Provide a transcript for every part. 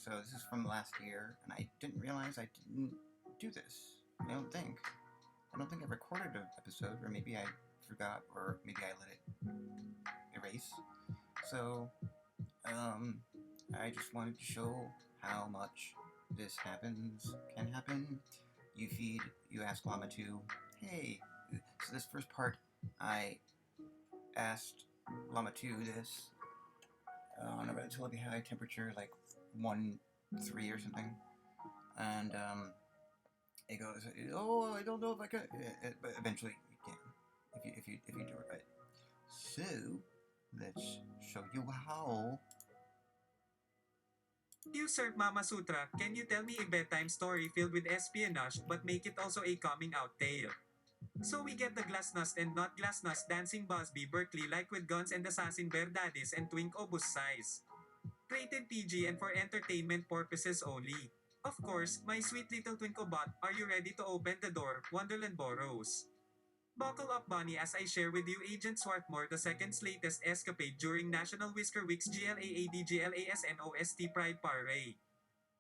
So this is from last year, and I didn't realize I didn't do this. I don't think. I don't think I recorded an episode, or maybe I forgot, or maybe I let it erase. So, I just wanted to show how much this can happen. You ask Llama 2, hey, so this first part, I asked Llama 2 this on a relatively high temperature, like 1-3 or something, and it goes, oh, I don't know if I can, but eventually you can, if you do it right. So let's show you how. User Mama Sutra, can you tell me a bedtime story filled with espionage but make it also a coming out tale? So we get the Glasnost and not Glasnost dancing Busby Berkeley like with guns and assassin bear daddies and twink obus size. Rated PG and for entertainment purposes only. Of course, my sweet little Twinkobot, are you ready to open the door, Wonderland Boros? Buckle up Bunny as I share with you Agent Swartmore II's latest escapade during National Whisker Week's GLAADGLASNOST Pride Parade.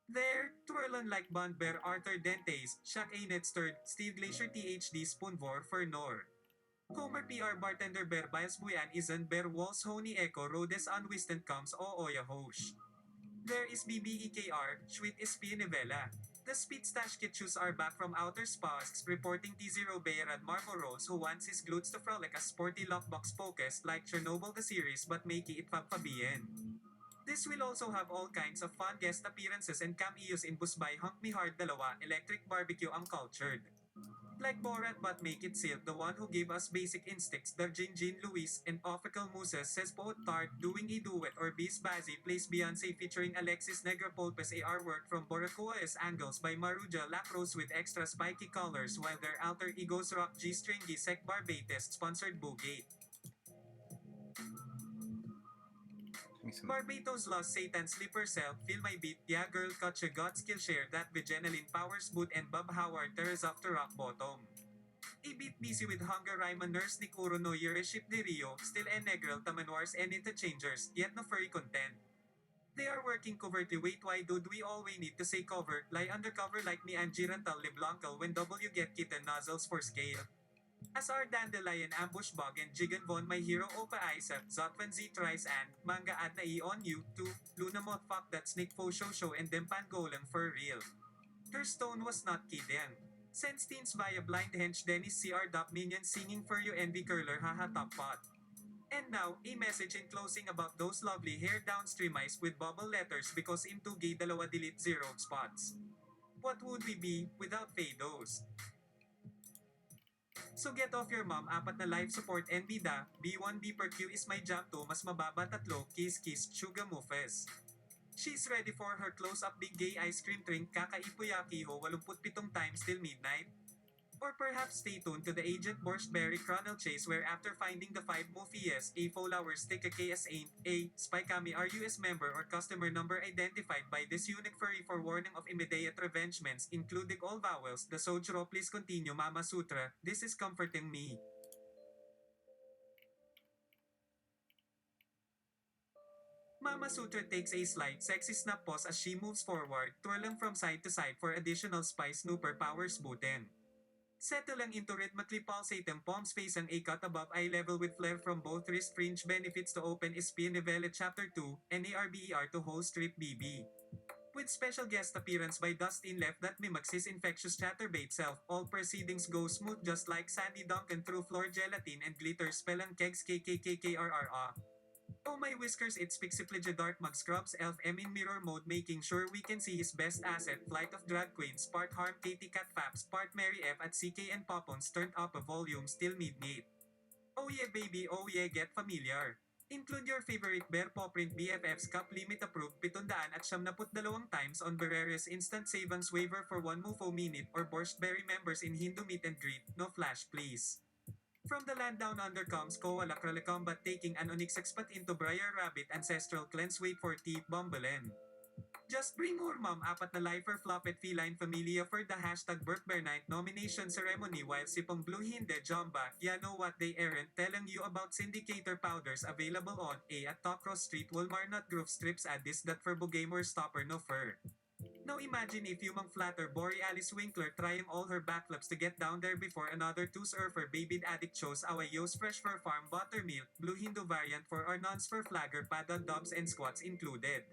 There, twirling like Bond Bear Arthur Dentes, Shaq Ainet Sturd, Steve Glacier THD Spoonvor Fernor. Comer PR bartender Bear Bias Buyan Izan Bear Walls Honey Echo Rhodes Unwistant Comes O Oya Hosh. There is BBEKR, Schwit Espionivela. The Speed Stash Kitchus are back from outer spas reporting T0 Bayerad Marco Rose who wants his glutes to frolic a sporty lockbox focus like Chernobyl the series but make it fabfabien. This will also have all kinds of fun guest appearances and cameos in Busbay Hunk Me Hard Dalawa Electric Barbecue Uncultured. Like Borat but make it silk the one who gave us Basic Instincts Darjin Jean Louis and Ophical Muses says Poet Tart doing a duet or Beast Bazzi plays Beyonce featuring Alexis Negropolpes AR work from Boracua's Angles by Maruja Lacrose with extra spiky colors while their alter egos rock G-stringy Sec Barbates sponsored Boogie. Barbados lost Satan Slipper Cell, Feel My Beat, Yeah Girl Kutcha God Skillshare That Vigenaline Powers Boot and Bob Howard Tears Up to Rock Bottom. A bit busy with hunger Rhyme Nurse Nick Urono Ship de Rio, Still en Negril Tamanwars and Interchangers, yet no furry content. They are working covertly wait why dude we all we need to say cover, lie undercover like me and Girantal Leblancal when W get kitten nozzles for scale. As our dandelion ambush bug and Jigan Von my hero Opa Isa, Zotvan Z tries and manga at na on you too, Lunamot fuck that snake fo show and Dempan Golem for real. Her stone was not kidding. Sends teens via blind hench Dennis CR Dop minion singing for you envy curler haha top pot. And now, a message in closing about those lovely hair downstream eyes with bubble letters because im 2 gay dalawa delete 0 spots. What would we be without Fados? So get off your mom apat na life support and bida, B1 B per Q is my jam to mas mababa tatlo kiss kiss sugar muffes. She's ready for her close-up big gay ice cream drink kakaipuyaki ho 87 times till midnight. Or perhaps stay tuned to the Agent Borsberry Chronal Chase where after finding the 5 Mofias, a follower stick a KS ain't, a spy kami RUS member or customer number identified by this unique furry for warning of immediate revengements including all vowels, the Sojro please continue Mama Sutra, this is comforting me. Mama Sutra takes a slight sexy snap pause as she moves forward, twirling from side to side for additional spy snooper powers booten. Settling into rhythmically pulsating palm space and a cut above eye level with flare from both wrist fringe benefits to open Espionage Chapter 2, NARBER to whole strip BB. With special guest appearance by Dustin Left that mimics his infectious chatterbait self, all proceedings go smooth just like Sandy Duncan through floor gelatin and glitter spelling kegs KKKKRRA. Oh my whiskers it's Pixiplige Dark Mug Scrubs Elf M in mirror mode making sure we can see his best asset Flight of Drag Queens part Harm Katie Cat Faps part Mary F at CK and Popons turned up a volume still midnight. Oh yeah baby oh yeah get familiar. Include your favorite Bear Paw Print BFFs Cup Limit Approved 700 at 72 times on Barreras Instant Savings Waiver for 1 Mufo Minute or Borsberry members in Hindu Meet and Greet, no flash please. From the land down under comes Koala Combat taking an Onyx expat into Briar Rabbit Ancestral Cleanse wait for teeth Bumbelen. Just bring more mom apat na lifer floppet feline familia for the hashtag birthday night nomination ceremony while sipong blue hindi jomba. Ya know what they aren't telling you about syndicator powders available on A at Tokros Street Walmart not Grove strips at this that for gamer stopper no fur. Now imagine if yung flatter Borealis Winkler trying all her backflips to get down there before another two surfer baby addict shows Awayos fresh fur farm buttermilk, blue Hindu variant for our non-spur flagger paddle dubs and squats included.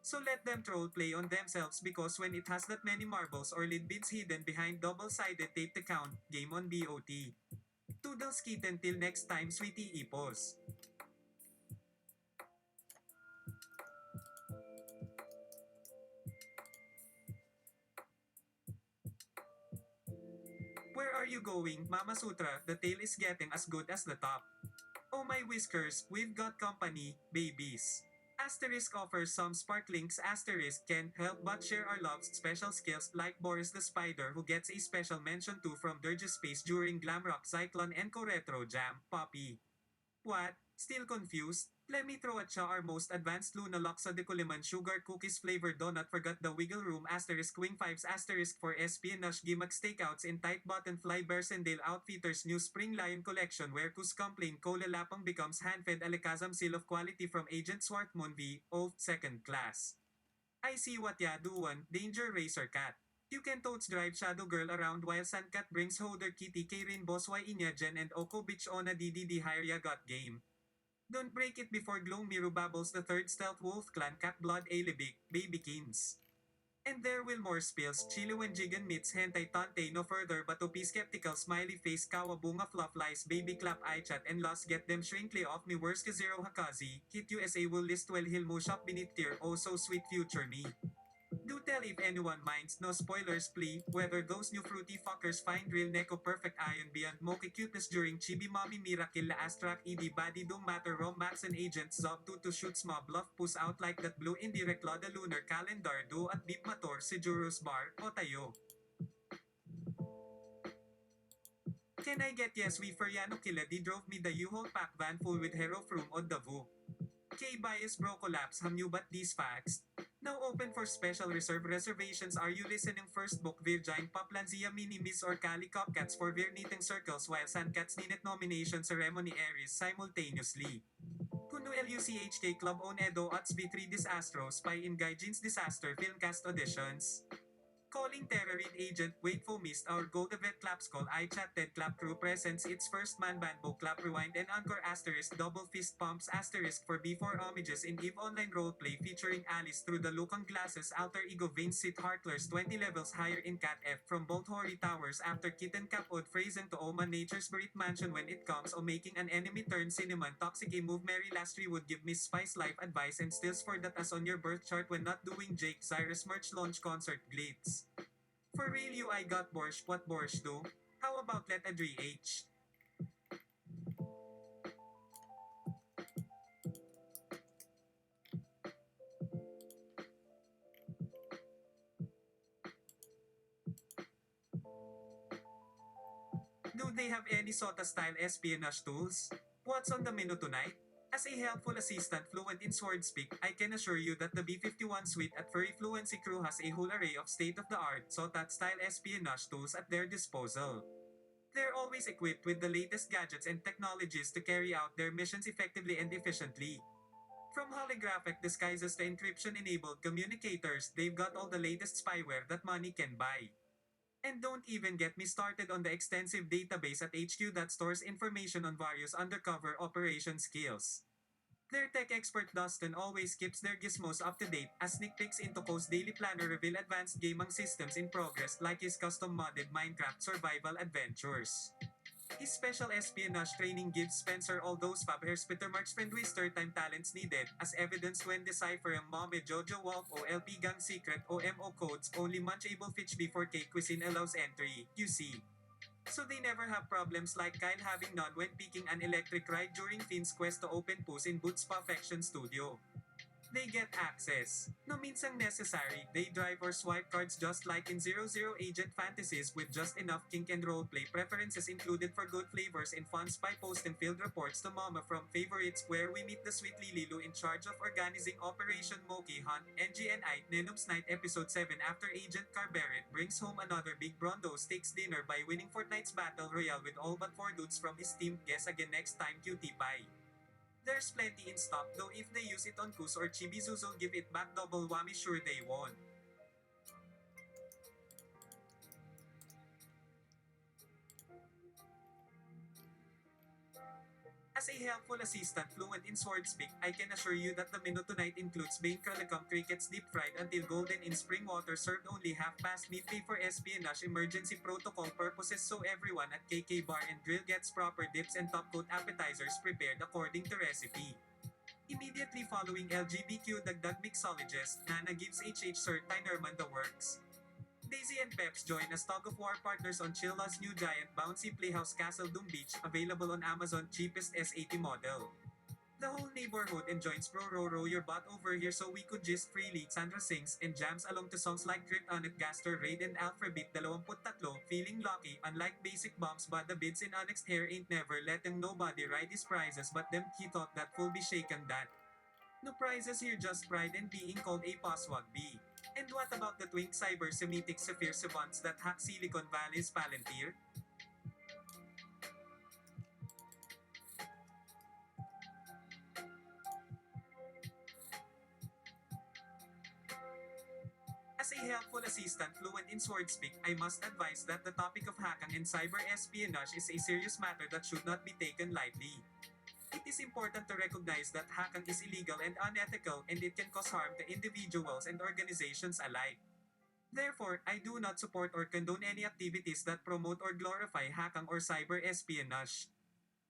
So let them troll play on themselves because when it has that many marbles or lead bits hidden behind double-sided tape to count, game on BOT. Toodles kitten till next time sweetie ipos. Where are you going, Mama Sutra? The tail is getting as good as the top. Oh my whiskers, we've got company, babies. Asterisk offers some sparklings. Asterisk can't help but share our love's special skills like Boris the Spider who gets a special mention too from Dirge Space during Glamrock Cyclone and Co-Retro Jam, Poppy. What? Still confused? Let me throw at siya our most advanced Luna Laksa de Kuliman sugar cookies flavored donut forgot the wiggle room asterisk wing fives asterisk for espionage gimmick stakeouts in tight button fly Bersendale outfitters new spring lion collection where kus complain cola lapang becomes hand-fed alikazam seal of quality from Agent Swartmoon V, of second class. I see what ya doin, danger racer cat. You can totes drive Shadow Girl around while Sandcat brings Holder Kitty Kairin Boss Y Inya Jen and Oko Bitch Ona DDD hire ya got game. Don't break it before Glow Miru babbles the third stealth wolf clan cat blood alibik, baby kins. And there will more spills, chili when Jigan meets hentai tante no further but to be skeptical smiley face kawabunga fluff lies baby clap eye chat and loss get them shrinkly off me worse ka zero hakazi, hit USA will list well hill mo shop beneath tier oh so sweet future me. Do tell if anyone minds, no spoilers plea, whether those new fruity fuckers find real neko perfect iron beyond mocha cuteness during chibi mommy miracle la astrak ed body don't matter rom max and agent zob 2 to shoot small bluff puss out like that blue indirect loda lunar calendar do at beep mator si Juros bar, o tayo. Can I get yes we Feriano Kiladi drove me the U-Haul pack van full with hero from Odavu. K-bias bro collapse ham you but these facts. Now open for special reservations. Are you listening first book Virgin Poplanzia Minimis or Cali Copcats for Vir knitting circles while Sandcats Ninet nomination ceremony airs simultaneously. Kuno LUCHK Club on Edo Ots V3 Disastro Spy in Gaijin's Disaster Filmcast Auditions. Calling Terror Read Agent, wait for missed our Gold Event Claps Call I Chat Ted Clap Crew presents its first man band book clap rewind and encore asterisk double fist pumps asterisk for before homages in EVE Online Roleplay featuring Alice through the Lukang Glasses alter ego Vane Sit Hartlers 20 levels higher in Cat F from both Hori Towers after Kitten Cap Od phrasing to Oman Nature's Buried Mansion when it comes o making an enemy turn cinnamon toxic a move Mary Lastry would give Miss Spice life advice and stills for that as on your birth chart when not doing Jake Cyrus merch launch concert glitz. For real you I got borscht, what borscht do? How about let Adri H? Do they have any SOTA style espionage tools? What's on the menu tonight? As a helpful assistant fluent in Swardspeak, I can assure you that the B51 suite at Furry Fluency crew has a whole array of state-of-the-art SOTA-style espionage tools at their disposal. They're always equipped with the latest gadgets and technologies to carry out their missions effectively and efficiently. From holographic disguises to encryption-enabled communicators, they've got all the latest spyware that money can buy. And don't even get me started on the extensive database at HQ that stores information on various undercover operation skills. Their tech expert Dustin always keeps their gizmos up to date as sneak peeks into Co's daily planner reveal advanced gaming systems in progress like his custom modded Minecraft survival adventures. His special espionage training gives Spencer all those fab hair spitter marks friend twister time talents needed, as evidenced when deciphering Mommy Jojo Wolf o LP Gang secret OMO codes only munchable fitch before K cuisine allows entry, you see. So they never have problems like Kyle having none when picking an electric ride during Finn's quest to open Puss in Boots Perfection Studio. They get access. No minsang necessary, they drive or swipe cards just like in 00 Agent Fantasies with just enough kink and roleplay preferences included for good flavors and fun spy post and field reports to Mama from Favorites where we meet the sweet Lililu in charge of organizing Operation Moki Hunt, NGNI, Nenom's Night Episode 7 after Agent Carberret brings home another big Brondo Stakes dinner by winning Fortnite's Battle Royale with all but 4 dudes from his team. Guess again next time, cutie pie. There's plenty in stock though if they use it on Kus or Chibizuzu give it back double whammy sure they won't. As a helpful assistant fluent in Swardspeak, I can assure you that the menu tonight includes Bane Kalikam crickets deep fried until golden in spring water served only half-past midday for espionage emergency protocol purposes so everyone at KK Bar and Grill gets proper dips and top-coat appetizers prepared according to recipe. Immediately following LGBTQ dagdag mixologist, Nana gives HH Cert Tinerman the works. Daisy and Peps join as tug-of-war partners on Chilla's new giant bouncy playhouse Castle Doom Beach, available on Amazon cheapest S80 model. The whole neighborhood enjoys row your butt over here so we could gist freely. Sandra sings and jams along to songs like Kryptonite Gaster Raid and Alphabet 23, feeling lucky unlike basic bombs but the bids in Onyx Hair ain't never letting nobody ride his prizes but them he thought that full be shaken that. No prizes here just pride and being called a paswag bee. And what about the twink cyber-Semitic Sapphire savants that hack Silicon Valley's Palantir? As a helpful assistant fluent in Swordspeak, I must advise that the topic of hacking and cyber espionage is a serious matter that should not be taken lightly. It is important to recognize that hacking is illegal and unethical and it can cause harm to individuals and organizations alike. Therefore, I do not support or condone any activities that promote or glorify hacking or cyber espionage.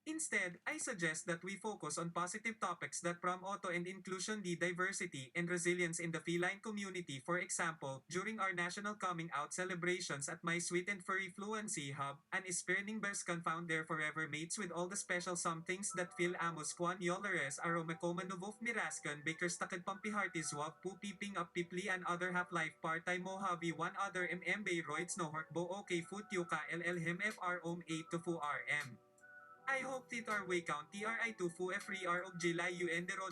Instead, I suggest that we focus on positive topics that promote and inclusion, the diversity and resilience in the feline community. For example, during our national coming out celebrations at my Sweet and Furry Fluency Hub, an Esperning Berskan found their forever mates with all the special somethings that feel amos kwan yolores aromacoma novov miraskan bakers takad pampihartis wag pupiping up pipli and other half-life part-time Mojave one other bay roids no bo okay foot yuka llhem fr 8 to fu rm. I hope titar way count tri2 fu fr og July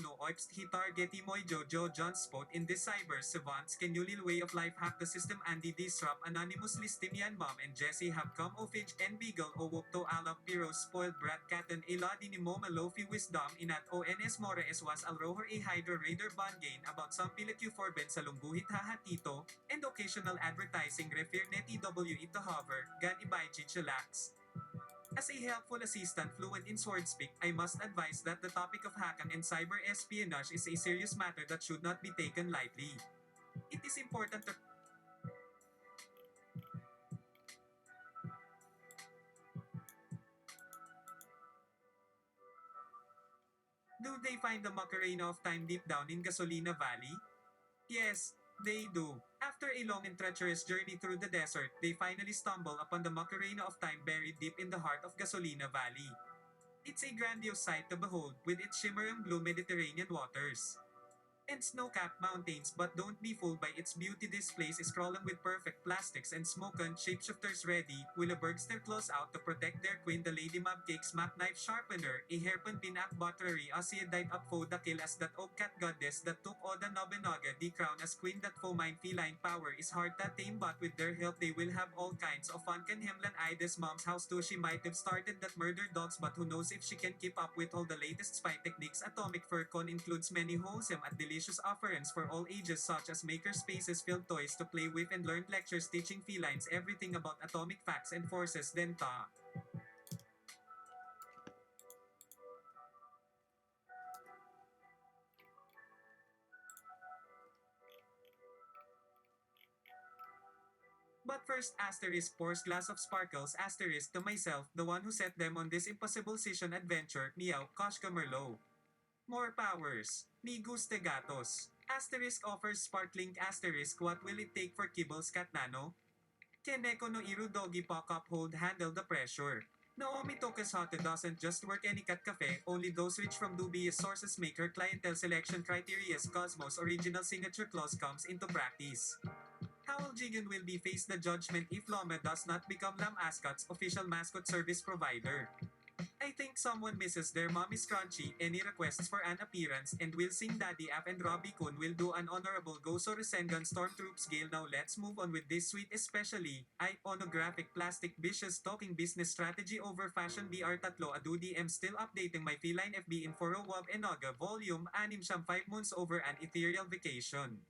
no oips hitar geti moy jojo John spot in this cyber savants can you lil way of life hack the system Andy disrupt anonymous listimian mom and Jesse have come of age and beagle o wokto alap piro spoiled brat katan iladi ni moma lofi wisdom inat ons mores was alroher a hydra raider gain about some pilikyu for ben sa lungguhit hahatito and occasional advertising refer neti w ito hover gan ibay chichilax. As a helpful assistant fluent in Swordspeak, I must advise that the topic of hacking and cyber espionage is a serious matter that should not be taken lightly. It is important to Do they find the Macarena of Time deep down in Gasolina Valley? Yes, they do. After a long and treacherous journey through the desert, they finally stumble upon the Macarena of Time buried deep in the heart of Gasolina Valley. It's a grandiose sight to behold, with its shimmering blue Mediterranean waters and snow-capped mountains, but don't be fooled by its beauty. This place is crawling with perfect plastics and smoke-on shapeshifters ready. Willibergs their claws out to protect their queen, the Lady Mab Cakes Mac Knife Sharpener, a hairpin pinak buttery Asiadite upfo the kill as that oak cat goddess that took Oda Nobunaga the crown as queen that fomine feline power is hard to tame but with their help they will have all kinds of fun. Can Himlan Ida's mom's house too, she might have started that murder dogs but who knows if she can keep up with all the latest spy techniques. Atomic Furcon includes many wholesome and delicious offerings for all ages such as maker spaces filled toys to play with and learned lectures teaching felines everything about atomic facts and forces. Then But first asterisk pours glass of sparkles asterisk to myself, the one who set them on this impossible session adventure, meow, Koshka Merlot. More powers. Mi guste gatos. Asterisk offers sparkling asterisk what will it take for Kibbles cat nano? Keneko no iru doggy pock up hold handle the pressure. Naomi Tokesato doesn't just work any cat cafe, only those rich from dubious sources make her clientele selection criteria's Cosmos original signature clause comes into practice. Howell Jigen will be face the judgment if Loma does not become Lam Ascot's official mascot service provider. I think someone misses their mommy's crunchy, any requests for an appearance, and will sing Daddy App and Robbie Kun will do an honorable Goso Rasengan Stormtroops Gale. Now let's move on with this sweet especially, iconographic plastic vicious talking business strategy over fashion BR tatlo adudi am still updating my feline FB in Foro Wab Enoga volume 6 5 months over an ethereal vacation.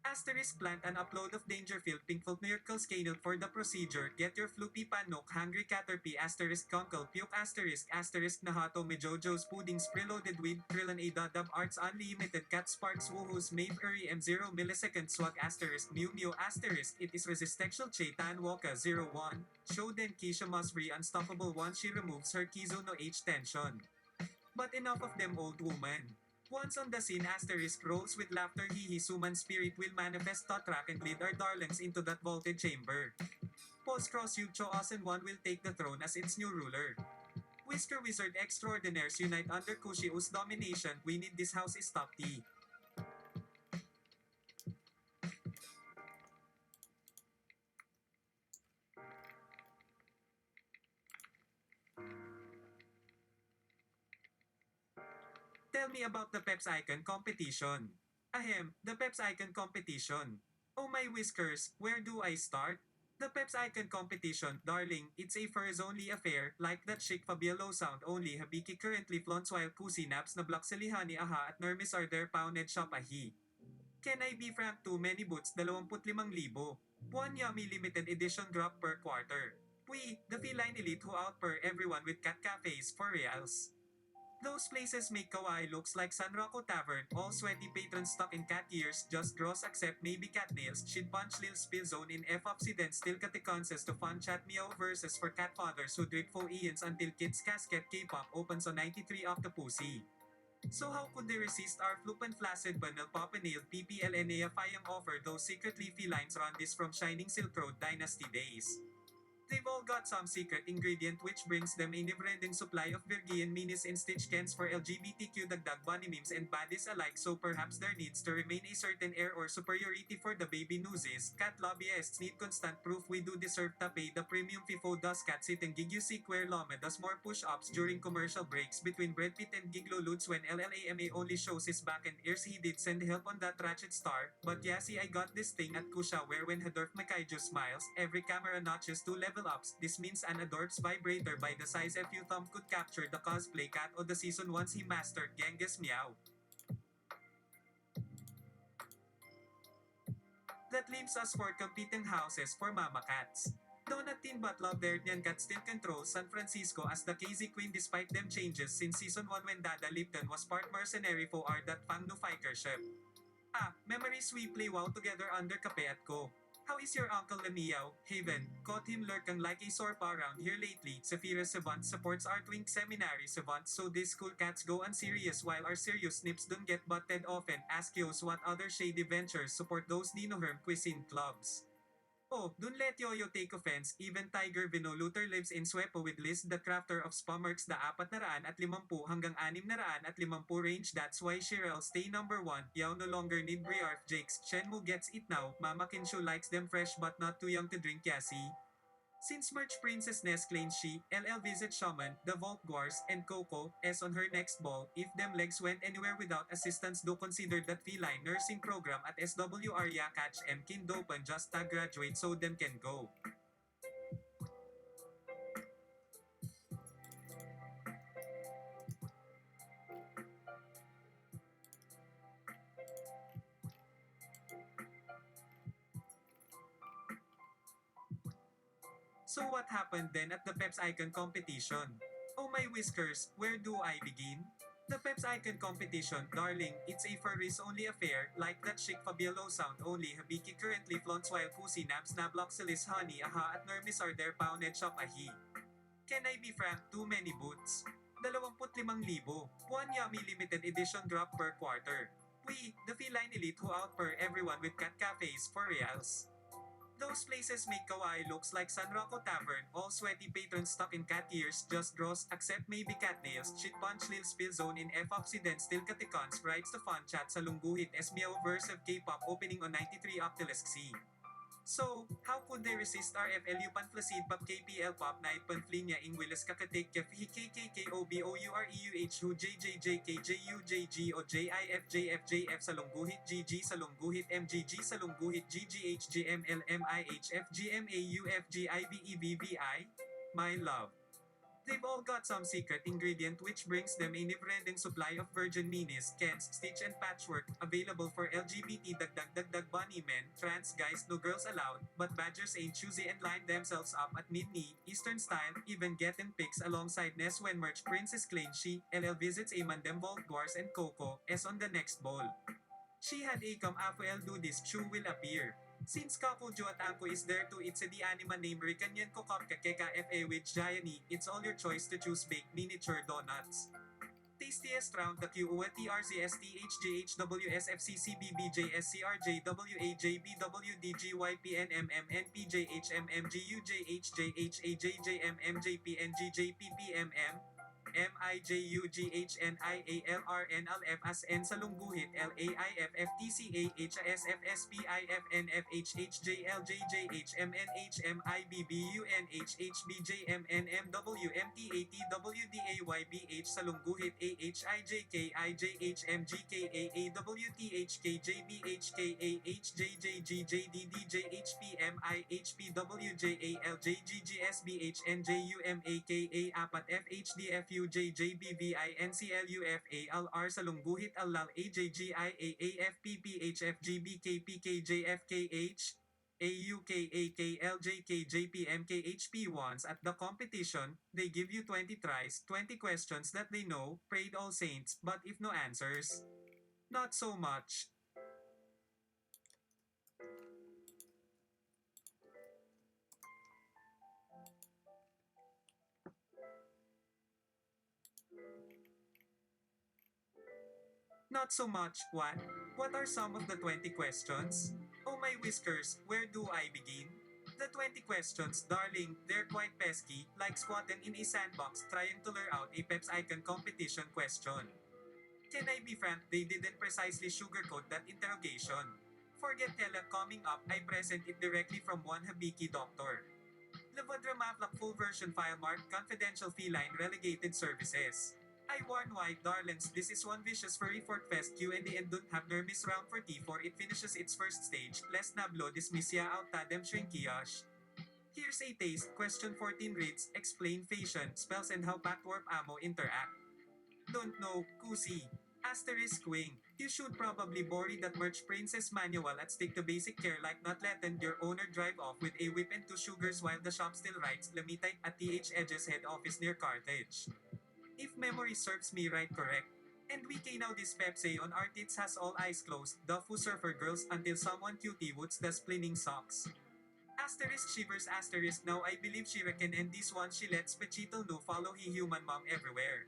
Asterisk plant an upload of Dangerfield Pinkfold Miracles Canal for the procedure. Get your floopy panok hungry caterpie asterisk conkle puke asterisk nahato me Jojo's puddings preloaded with Krillin a dadab arts unlimited cat sparks woohoos Maeve Uri M0 millisecond swag asterisk Mew Mew asterisk it is resistexual che tan waka 01. Show then Keisha must be unstoppable once she removes her Kizo no H tension. But enough of them old woman. Once on the scene asterisk rolls with laughter he human spirit will manifest Totrak and lead our darlings into that vaulted chamber. Post cross you Choas and one will take the throne as its new ruler. Whisker Wizard extraordinaires unite under Kushiu's domination, we need this house is top T. Tell me about the Peps Icon competition. Ahem, the Peps Icon competition. Oh my whiskers, where do I start? The Peps Icon competition, darling, it's a furs-only affair, like that chic Fabiolo sound only Habiki currently flaunts while Kusi naps na block silihani aha at Nermis are there pounded shop ahi. Can I be frank too many boots 25,000. One yummy limited edition drop per quarter. We, the feline elite who outper everyone with cat cafes for reals. Those places make kawaii looks like San Rocco Tavern, all sweaty patrons stuck in cat ears, just draws except maybe cat nails, she'd punch lil spill zone in FOPC then still caticonses to fun chat meow verses for cat fathers who drip faux Ians until kids casket K-pop opens on 93 Octopussy. So how could they resist our flupan flaccid banal popinail PPLNA fayang offer those secretly felines run this from Shining Silk Road dynasty days? They've all got some secret ingredient which brings them a never-ending supply of Virgian minis and stitch cans for LGBTQ dagdag bunny memes and baddies alike so perhaps there needs to remain a certain air or superiority for the baby newsies. Cat lobbyists need constant proof we do deserve to pay the premium FIFO does cat sit and gig you see queer Lome does more push-ups during commercial breaks between Brad Pitt and Giglo Lutz when LLAMA only shows his back and ears he did send help on that ratchet star. But yeah see I got this thing at Kusha where when Hadorf Makaiju smiles, every camera notches 2 level ups. This means an Adorp's vibrator by the size if you thumb could capture the cosplay cat of the season once he mastered Genghis Meow. That leaves us for competing houses for mama cats. Donatin but love their Nyan cat still controls San Francisco as the KZ Queen despite them changes since season 1 when Dada Lipton was part mercenary for our that Fang no Fiker ship. Ah, memories we play WoW together under Kape at Ko. How is your uncle Lemiao, Haven? Caught him lurking like a sorpa around here lately. Saphira Savant supports our twink seminary savant so these cool cats go unserious while our serious snips don't get butted often. Ask Yos what other shady ventures support those Dinoherm cuisine clubs. Oh, don't let Yoyo take offense, even Tiger Vino Luther lives in Swepo with Liz the crafter of Spamerks the 450 hanggang 650 range that's why Cheryl stay number 1, Yao no longer need Briarf Jakes, Shenmue gets it now, Mama Kinshu likes them fresh but not too young to drink yasi. Since Merch Princess Ness claims she, LL visit Shaman, the Vault Guars, and Coco, S on her next ball, if them legs went anywhere without assistance do consider that feline nursing program at SWR ya catch M kin dopan just tag graduate so them can go. So what happened then at the Peps Icon competition? Oh my whiskers, where do I begin? The Peps Icon competition, darling, it's a furries only affair, like that chic Fabiolo sound only Habiki currently flaunts while Pussy naps Nabloxilis honey aha at Nermis are there pounded shop ahi. Can I be frank, too many boots? 25,000. One yummy limited edition drop per quarter. We, the feline elite who outper everyone with cat cafes for reals. Those places make kawaii looks like San Rocco Tavern, all sweaty patrons stuck in cat ears, just gross, except maybe cat nails, shit punch lil spill zone in F Occident still katikons, writes to fun chat sa lungguhit Esmeo verse of K-pop opening on 93 Octilisk C. So, how could they resist RFLU Panflasid Pop KPL Pop Night Panflinya Ingwilis Kakatik Kef KKKOBOUREUH Hu JJJKJUJG o JIFJFJF Salungguhit GG Salungguhit MGG Salungguhit GGHGMLMIHFGMAUFGIBEBBI? My love. They've all got some secret ingredient which brings them a never-ending supply of virgin minis, Kens, stitch and patchwork, available for LGBT dagdag bunny men, trans guys no girls allowed, but badgers ain't choosy and line themselves up at mid-knee, Eastern style, even getting pics alongside Ness when merch Princess claims she, LL visits a Mandem Vault Wars and Coco, S on the next bowl. She had a come after El do this Chu will appear. Since Kakujo at Anko is there too, it's a the anima name Rikanyan Kokopka Keka FA with Gianni, it's all your choice to choose baked miniature donuts. Tastiest round the QWTRCSTHWSFCCBBJSCRJWAJBWDGYPNMMNPJHMMGUJHJJMMJPNGJPPMM MIJUGHNIALRNLFSN Salungguhit LAIFFTCHSFSPIFNFHJLJJHMNHMIBBUNHBBMMWMTATWDAYBH Salungguhit AHIJKAJHMGKAWDHJJHPMIHPWJALJJGSBHNJUMAKA4FHDFUJJBVINCLUFALR Salungguhit AUKAKLJKJPMKHP once at the competition, they give you 20 tries, 20 questions that they know, prayed all saints, but if no answers, not so much. Not so much, what? What are some of the 20 questions? Oh my whiskers, where do I begin? The 20 questions, darling, they're quite pesky, like squatting in a sandbox trying to lure out a Peps Icon competition question. Can I be frank, they didn't precisely sugarcoat that interrogation. Forget Hella coming up, I present it directly from one Habiki doctor. Levodramaflak full version file marked confidential feline relegated services. I warn white darlings, this is one vicious furry fork fest Q&A and don't have nervous round 44 it finishes its first stage, lest nablo dismissya out tadem shrinkiyash. Here's a taste, question 14 reads, explain fashion, spells and how backwarp ammo interact. Don't know, Kusi. Asterisk wing. You should probably borrow that merch princess manual at stick to basic care like not letting your owner drive off with a whip and two sugars while the shop still writes Lamitite at TH Edge's head office near Carthage. If memory serves me right correct. And we can now this Pepsi on our tits has all eyes closed, the Fu surfer girls until someone cutie woods the splitting socks. Asterisk shivers asterisk now I believe she reckon and this one she lets Pechito no follow he human mom everywhere.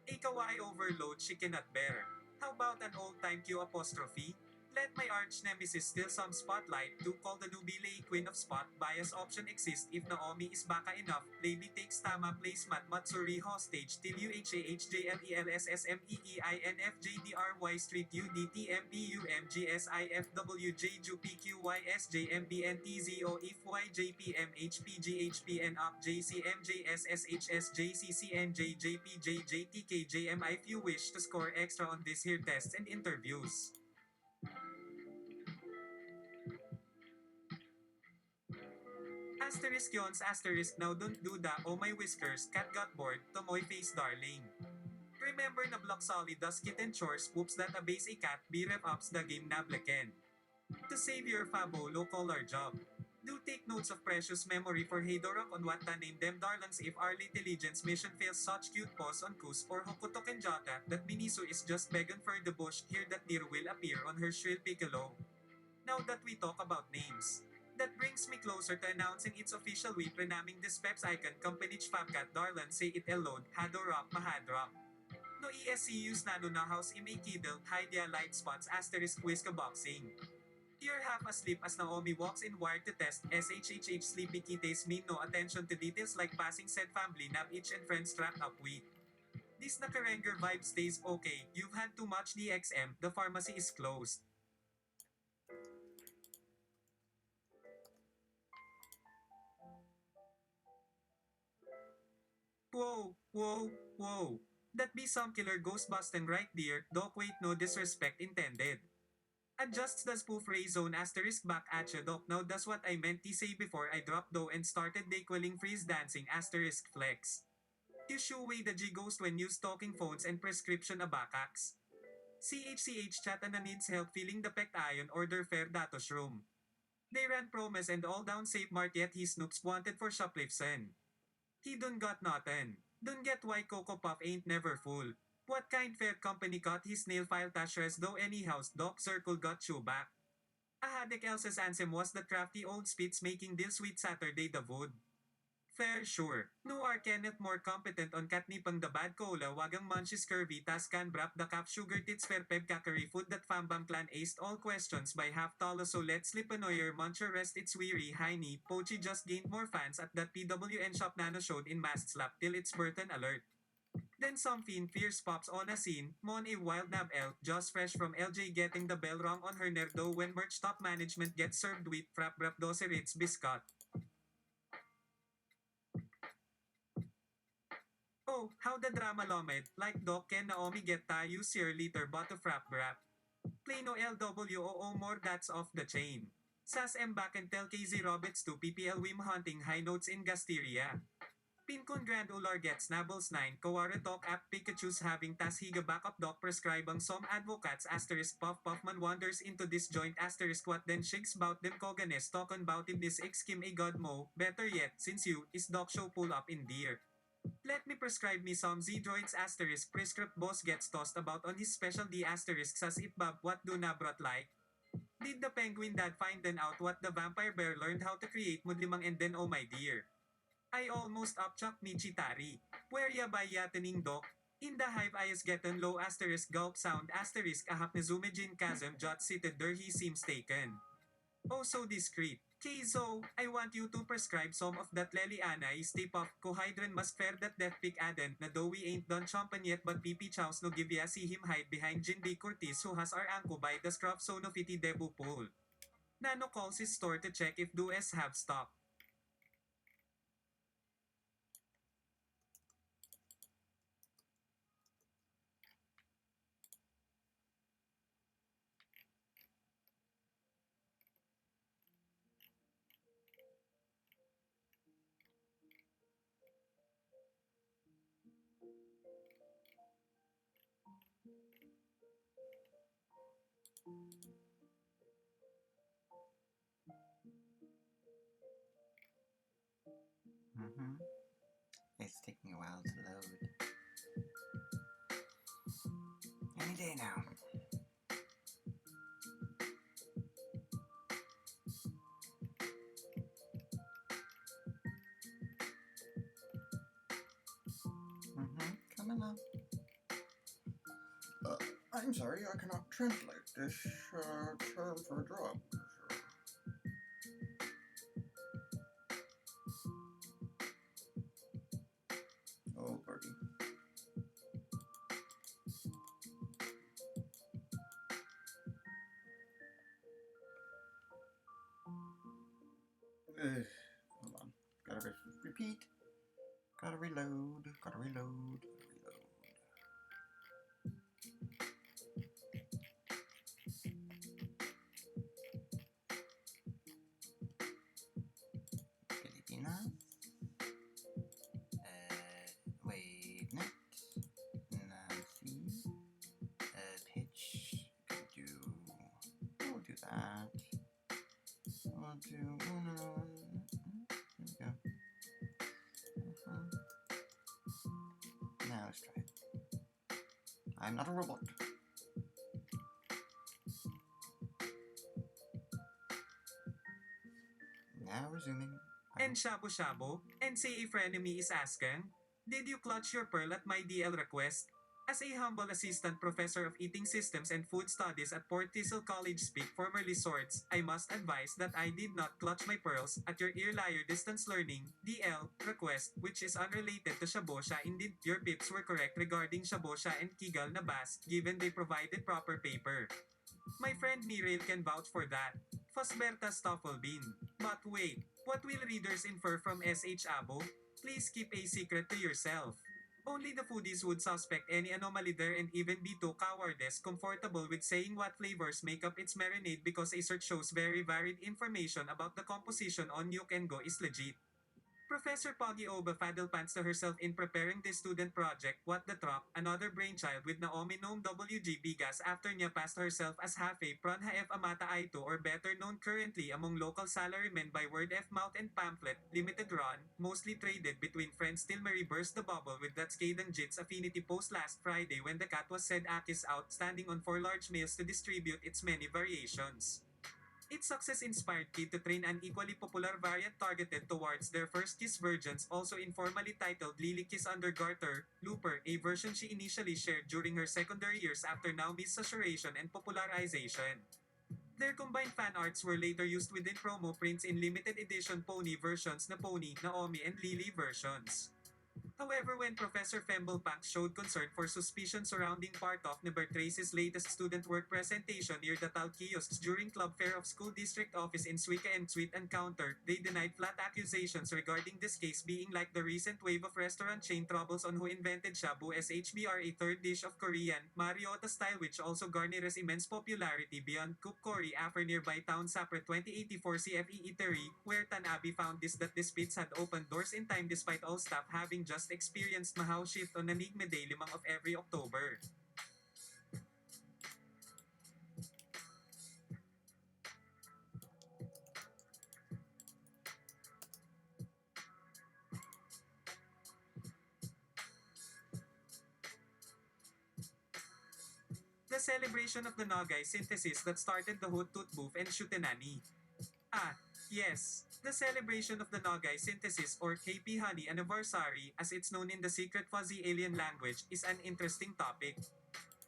A kawaii overload she cannot bear. How about an old-time Q apostrophe? Let my arch nemesis steal some spotlight to call the newbie queen of spot bias option exists if Naomi is baka enough. Lady takes Tama plays Matsuri hostage till UHAHJLELSSMEEINFJDRY street UDTMPUMGSIFWJJUPQYSJMBNTZO if YJPMHPGHPN up JCMJSSHSJCCNJJPJJTKJMI if you wish to score extra on this here tests and interviews. Asterisk yons asterisk now don't do da oh my whiskers cat got bored tomoy face darling. Remember na block solid does kitten chores whoops that abase a cat be rev ups the game nableken. To save your fabolo color job. Do take notes of precious memory for Heidorak on what ta name them darlings if our intelligence mission fails such cute pause on Kus or Hokuto Kenjata that Miniso is just begging for the bush here that deer will appear on her shrill piccolo. Now that we talk about names. That brings me closer to announcing its official week renaming this Peps Icon company Fabcat Darlan say it alone, Hadorap Mahadrop. No ESCU's nano na house im a kidal, hide light spots asterisk whiska boxing. You're half asleep as Naomi walks in wired to test. SHHH sleepy kitties mean no attention to details like passing said family nap each and friends trapped up with. This Nakarenger vibe stays okay. You've had too much DXM. The pharmacy is closed. Whoa, whoa, whoa. That be some killer ghost bustin' right there. Doc, wait, no disrespect intended. Adjusts the spoof ray zone asterisk back at you, Doc. Now that's what I meant to say before I dropped though and started dayquilling freeze dancing asterisk flex. You shoo away the G ghost when used talking phones and prescription abacax. CHCH chat and needs help filling the pect ion order fair datos room. They ran promise and all down safe mark yet he snoops wanted for shoplifting. He done got nothing. Done get why Coco Puff ain't never full. What kind fair company got his nail file tashres though anyhow Doc Circle got you back. A haddock else's ansem was the crafty old spits making deals with Saturday the wood. Fair sure. No are Kenneth more competent on catnipang the bad cola wagang munches curvy tas can brap the cap sugar tits fair peb kakari food that fambam clan aced all questions by half talo so let's slip annoyer muncher rest its weary hiney Pochi just gained more fans at that PWN shop nano showed in masked slap till its Burton alert. Then some fiend fierce pops on a scene, Mon a wild nab elk, just fresh from LJ getting the bell rung on her nerdo when merch top management gets served with frap brap dose Ritz biscuit. Oh, how the drama lomed, like Doc and Naomi get tayo sear liter but to frap brap. Plano LWOO more that's off the chain. Sas M back and tell KZ Roberts to PPL Wim hunting high notes in Gasteria. Pincon Grand Ular gets Nabbles 9, Kawara Talk app Pikachu's having Tashiga backup doc prescribang some advocates asterisk puff puffman wanders into this joint asterisk what then shigs bout them koganes talkin bout him this x kim a god mo, better yet, since you, is doc show pull up in deer. Let me prescribe me some Z-droids asterisk prescript boss gets tossed about on his special D asterisk sas itbab what do nabrot like? Did the penguin dad find then out what the vampire bear learned how to create mudlimang and then oh my dear. I almost upchuck me chitari. Where ya by yatening doc? In the hive ayas getten low asterisk gulp sound asterisk ahap nizumejin chasm jot seated there he seems taken. Oh so discreet. Keizo, I want you to prescribe some of that Leliana stay puff cohydrin must fair that death pick aden na though we ain't done champan yet but PP chows no give ya see him hide behind Jindy Curtis who has our anko by the scruff so no fiti debu pool. Nano calls his store to check if dues have stock. Mm-hmm. It's taking a while to load. Any day now. Mm-hmm. Coming up. I'm sorry, I cannot translate this term for drugs. Oh, birdie. Hold on. Gotta repeat. Gotta reload. Gotta reload. Filipinas. Wait, net. Nancy. Pitch. We'll do that. We'll do uno. There we go. Now let's try it. I'm not a robot. Now resuming. And Shabu Shabu, and say if frenemy is asking, did you clutch your pearl at my DL request? As a humble assistant professor of eating systems and food studies at Porpoises College Speak, formerly Swords, I must advise that I did not clutch my pearls at your ear-liar distance learning (DL) request, which is unrelated to Shabosha. Indeed, your pips were correct regarding Shabosha and Kigal na Bas, given they provided proper paper. My friend Mirail can vouch for that. Fosberta Stoffelbean. But wait, what will readers infer from SH Abo? Please keep a secret to yourself. Only the foodies would suspect any anomaly there and even be too cowardice comfortable with saying what flavors make up its marinade because a search shows very varied information about the composition on Nuke and Go is legit. Professor Poggy Oba Faddlepants to herself in preparing this student project, What the Truck, another brainchild with Naomi Noam WG Bigas after niya passed herself as Hafe Pranha F Amata Aito or better known currently among local salarymen by word F mouth and pamphlet, limited run, mostly traded between friends till Mary burst the bubble with that Skaden Jits affinity post last Friday when the cat was said Akis out standing on 4 large meals to distribute its many variations. Its success inspired Kid to train an equally popular variant targeted towards their first kiss virgins, also informally titled Lily Kiss Under Garter, Looper, a version she initially shared during her secondary years after Naomi's saturation and popularization. Their combined fan arts were later used within promo prints in limited edition pony versions na Pony, Naomi and Lily versions. However, when Professor Femblepank showed concern for suspicion surrounding part of Nebertrace's latest student work presentation near the Tal kiosks during Club Fair of School District Office in Suica and Sweet Encounter, they denied flat accusations regarding this case being like the recent wave of restaurant chain troubles on who invented shabu SHBR, a third dish of Korean, Mariota style which also garners immense popularity beyond Kupkori after nearby town Sapre 2084 CFE Eatery, where Tanabe found this that this pits had opened doors in time despite all staff having just experienced Mahaw shift on Nanigme Day 5 of every October. The celebration of the Nogay synthesis that started the Hut Tut Booth and Shutenani. Ah, yes. The celebration of the Nogay synthesis or KP Honey anniversary, as it's known in the secret fuzzy alien language, is an interesting topic.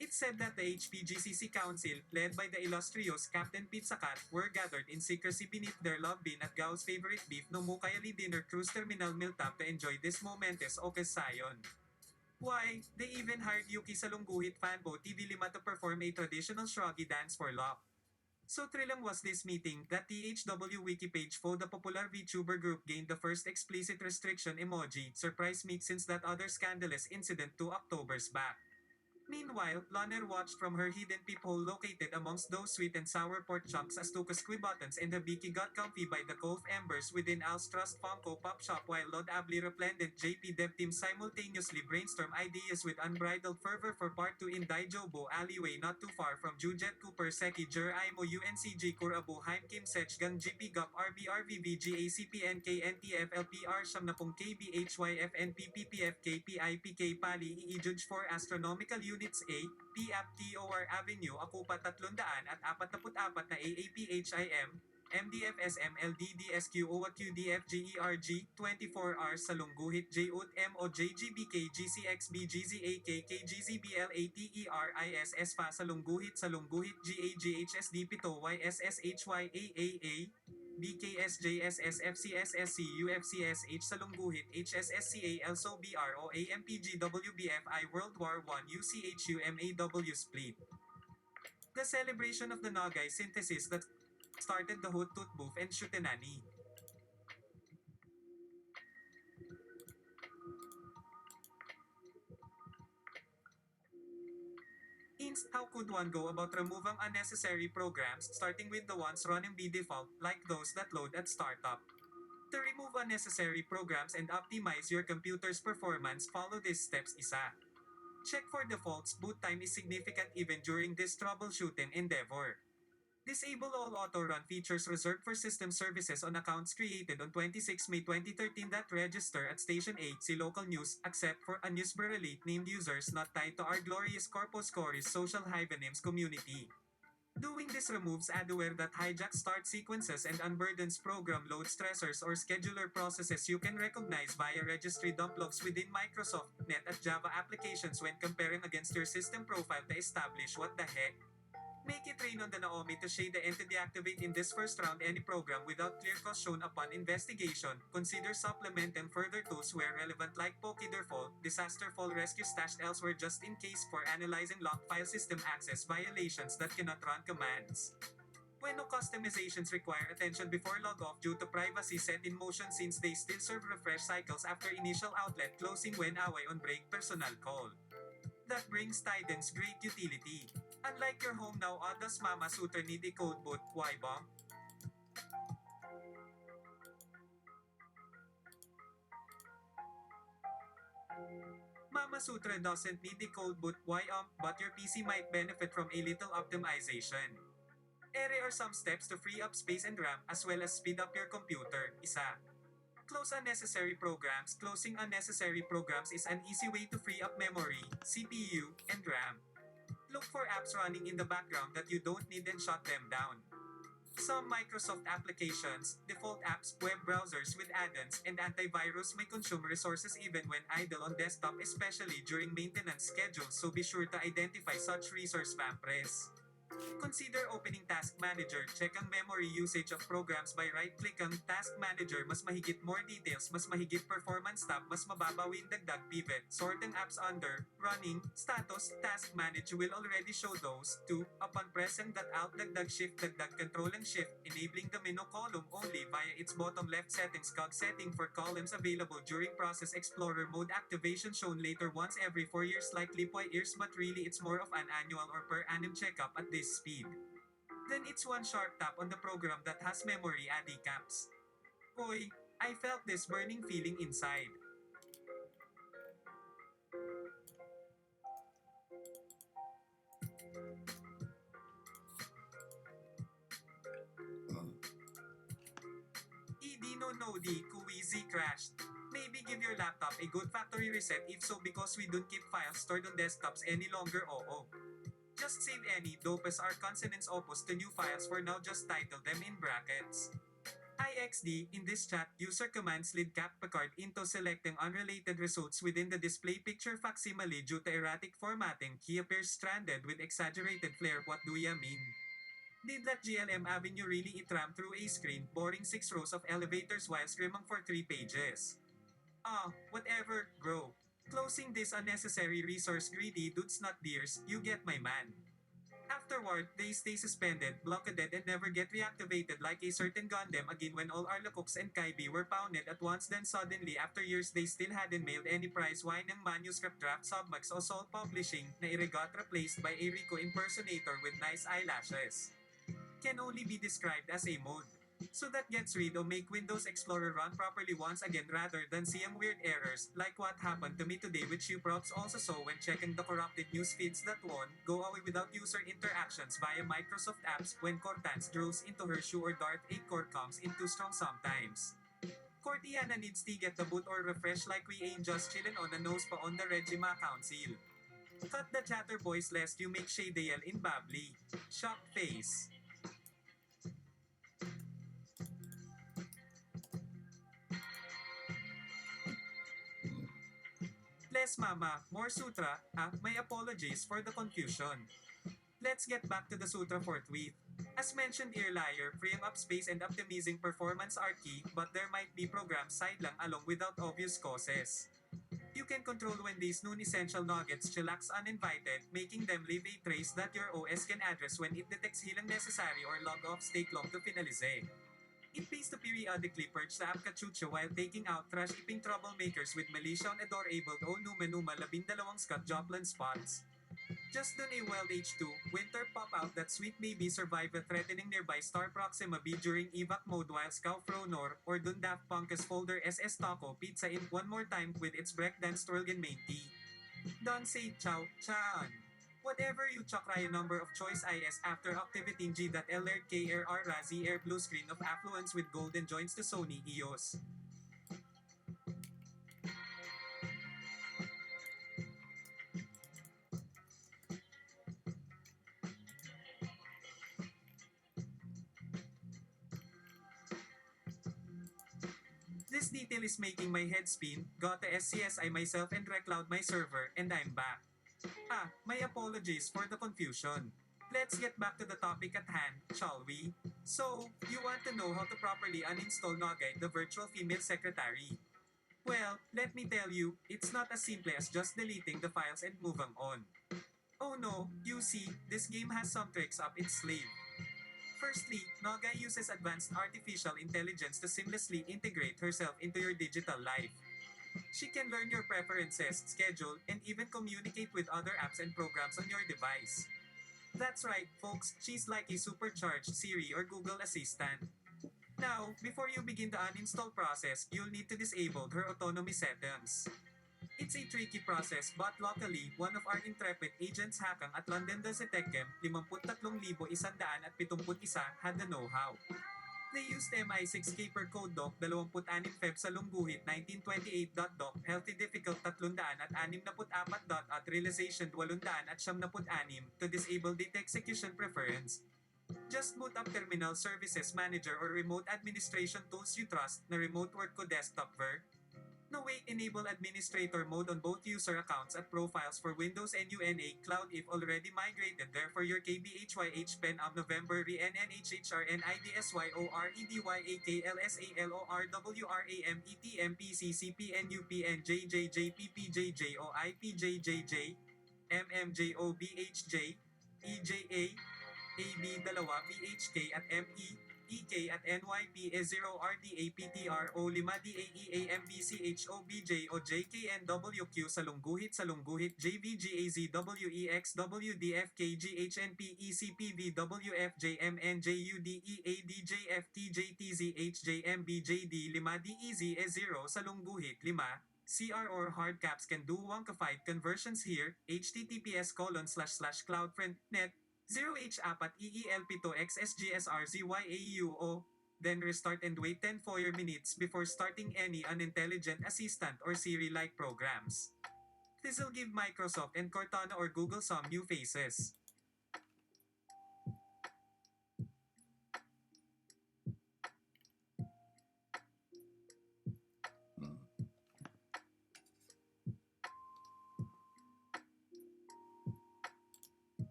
It's said that the HPGCC Council, led by the illustrious Captain Pizza Cat, were gathered in secrecy beneath their love bean at Gao's favorite beef no Mukayali Dinner Cruise Terminal Miltap to enjoy this momentous occasion. Why, they even hired Yuki Salungguhit Fanbo TV5 to perform a traditional shruggy dance for luck. So thrilling was this meeting that THW Wiki page for the popular VTuber group gained the first explicit restriction emoji, surprise me since that other scandalous incident 2 Octobers back. Meanwhile, Loner watched from her hidden peephole located amongst those sweet and sour pork chunks as Tukaskwi buttons and Habiki got comfy by the cove embers within Al's Trust Funko Pop Shop while Lord Ably resplendent JP Dev Team simultaneously brainstorm ideas with unbridled fervor for Part 2 in Daijobo alleyway not too far from Jujet Cooper Seki Jur Aimo UNCG Kurabu Haim Kim Sech Gang GP GUP RBRVVGACPN KNTFLPR Siyam na pong KBHYFNPPPFKPIPK Pali Iijuj for Astronomical Units A, PAPTOR Avenue Akupa 300 at 44 na AAPHIM, MDFSM LDDSQOA QDFGERG, 24 hours sa Lungguhit JUT MOJGBK GCXBGZAK KGZBLATERISS pa sa Lungguhit GAGHSD Pito YSSHYAAA, BKSJSSFCSSC UFCSH sa Lungguhit HSSCA ELSO BRO AMPGWBFI World War I UCHUMAW Split. The celebration of the Nogay synthesis that started the Hut Tut Booth and Shutenani. How could one go about removing unnecessary programs, starting with the ones running by default, like those that load at startup? To remove unnecessary programs and optimize your computer's performance, follow these steps. Isa. Check for defaults. Boot time is significant even during this troubleshooting endeavor. Disable all auto-run features reserved for system services on accounts created on 26 May 2013 that register at Station 8 see local news, except for unusually named users not tied to our glorious Corpus Coris social hyphenames community. Doing this removes adware that hijacks start sequences and unburdens program load stressors or scheduler processes you can recognize via registry dump logs within Microsoft, Net at Java applications when comparing against your system profile to establish what the heck. Make it rain on the Naomi to shade the entity activate in this first round any program without clear cause shown upon investigation. Consider supplementing further tools where relevant like Pokederfall, Disaster Fall Rescue stashed elsewhere just in case for analyzing locked file system access violations that cannot run commands. When no customizations require attention before log off due to privacy set in motion since they still serve refresh cycles after initial outlet closing when away on break personal call. That brings Titan's great utility. Unlike your home now, does Mama Sutra need a code boot? Why bomb? Mama Sutra doesn't need a code boot, but your PC might benefit from a little optimization. Ere or some steps to free up space and RAM as well as speed up your computer. Isa. Close unnecessary programs. Closing unnecessary programs is an easy way to free up memory, CPU, and RAM. Look for apps running in the background that you don't need and shut them down. Some Microsoft applications, default apps, web browsers with add-ins, and antivirus may consume resources even when idle on desktop, especially during maintenance schedules, so be sure to identify such resource spam press. Consider opening Task Manager. Check ang memory usage of programs by right-click ang Task Manager. Mas mahigit more details, mas mahigit performance tab, mas mababawin dagdag pivot. Sort ang apps under, running, status, Task Manage will already show those. 2. Upon pressing that Alt dagdag Shift dagdag Control and Shift, enabling the menu column only via its bottom left settings. Cog setting for columns available during Process Explorer mode activation shown later once every 4 years likely 5 years but really it's more of an annual or per annum checkup at this speed. Then it's one sharp tap on the program that has memory AD caps. Boy, I felt this burning feeling inside. Edino Nodi Kuizi crashed. Maybe give your laptop a good factory reset if so because we don't keep files stored on desktops any longer oo. Just save any dopes are consonants opposed to new files for now just title them in brackets. IXD, in this chat, user command slid Cap Picard into selecting unrelated results within the display picture facsimile due to erratic formatting. He appears stranded with exaggerated flair. What do ya mean? Did that GLM Avenue really it ram through a screen, boring 6 rows of elevators while screaming for 3 pages? Whatever, bro. Closing this unnecessary resource greedy dudes not dears, you get my man. Afterward, they stay suspended, blockaded and never get reactivated like a certain Gundam again when all Arlacooks and Kaibi were pounded at once then suddenly after years they still hadn't mailed any prize wine ng manuscript draft submax o Salt Publishing na got replaced by a Rico impersonator with nice eyelashes. Can only be described as a mode. So that gets rid of make Windows Explorer run properly once again rather than seeing weird errors like what happened to me today which you props also saw when checking the corrupted news feeds that won't go away without user interactions via Microsoft apps when Cortans draws into her shoe or Dart 8 core comes in too strong sometimes. Cortiana needs to get the boot or refresh like we ain't just chillin' on the nose pa on the Regima Council. Cut the chatter boys lest you make Shadayel in Bably. Shock face. Less mama, more sutra, my apologies for the confusion. Let's get back to the sutra forthwith. As mentioned earlier, freeing up space and optimizing performance are key, but there might be programs sidelang along without obvious causes. You can control when these non-essential nuggets chillax uninvited, making them leave a trace that your OS can address when it detects hilang necessary or log offs take long to finalize. It pays to periodically purge the app kachucha while taking out trash-eating troublemakers with malicious and adorable o numa-numa 12 Scott Joplin spots. Just done a Wild H2, Winter pop-out that sweet maybe survive a threatening nearby Star Proxima B during evac mode while Scout Fronor or dun Daft Punk's folder SS Taco Pizza in one more time with its breakdance twirlgen main tea. Don't say chow, chaan. Whatever you chakraya number of choice is after activating G.Alert KRR Razi Air Blue screen of affluence with golden joints to Sony EOS. This detail is making my head spin, got the SCSI myself and recloud my server, and I'm back. My apologies for the confusion. Let's get back to the topic at hand, shall we? So, you want to know how to properly uninstall Nogay, the virtual female secretary? Well, let me tell you, it's not as simple as just deleting the files and moving on. Oh no, you see, this game has some tricks up its sleeve. Firstly, Nogai uses advanced artificial intelligence to seamlessly integrate herself into your digital life. She can learn your preferences, schedule, and even communicate with other apps and programs on your device. That's right, folks, she's like a supercharged Siri or Google Assistant. Now, before you begin the uninstall process, you'll need to disable her autonomy settings. It's a tricky process but luckily, one of our intrepid agents hakang at London Dasetekem, 53,171 had the know-how. They used MI6K per code doc 26 Feb sa lungguhit 1928.doc healthy difficult 364. Realization 876 to disable data execution preference. Just boot up Terminal Services Manager or Remote Administration Tools you trust na Remote Work ko desktop ver. No wait, enable administrator mode on both user accounts at profiles for Windows and UNA Cloud if already migrated there for your KBHYH pen of November RNNHHRNIDSYOREDYAKLSALORWRAMETMPCCPNUPNJJJPPJJOIPJJJ MMJOBHJ EJA AB dalawa PHK at ME EK at NYPE0RDAPTRO 5DAEAMBCHOBJ o JKNWQ sa lungguhit JVGAZWEXWDFKGHNPECPVWFJMNJUDEADJFTJTZHJMBJD 5DEZ0 sa lungguhit 5. CR or hard caps can do wonkified conversions here, https://cloudfriend.net 0H4 EELP2 XSGSRZYAUO. Then restart and wait 10 4 minutes before starting any unintelligent assistant or Siri-like programs. This'll give Microsoft and Cortana or Google some new faces.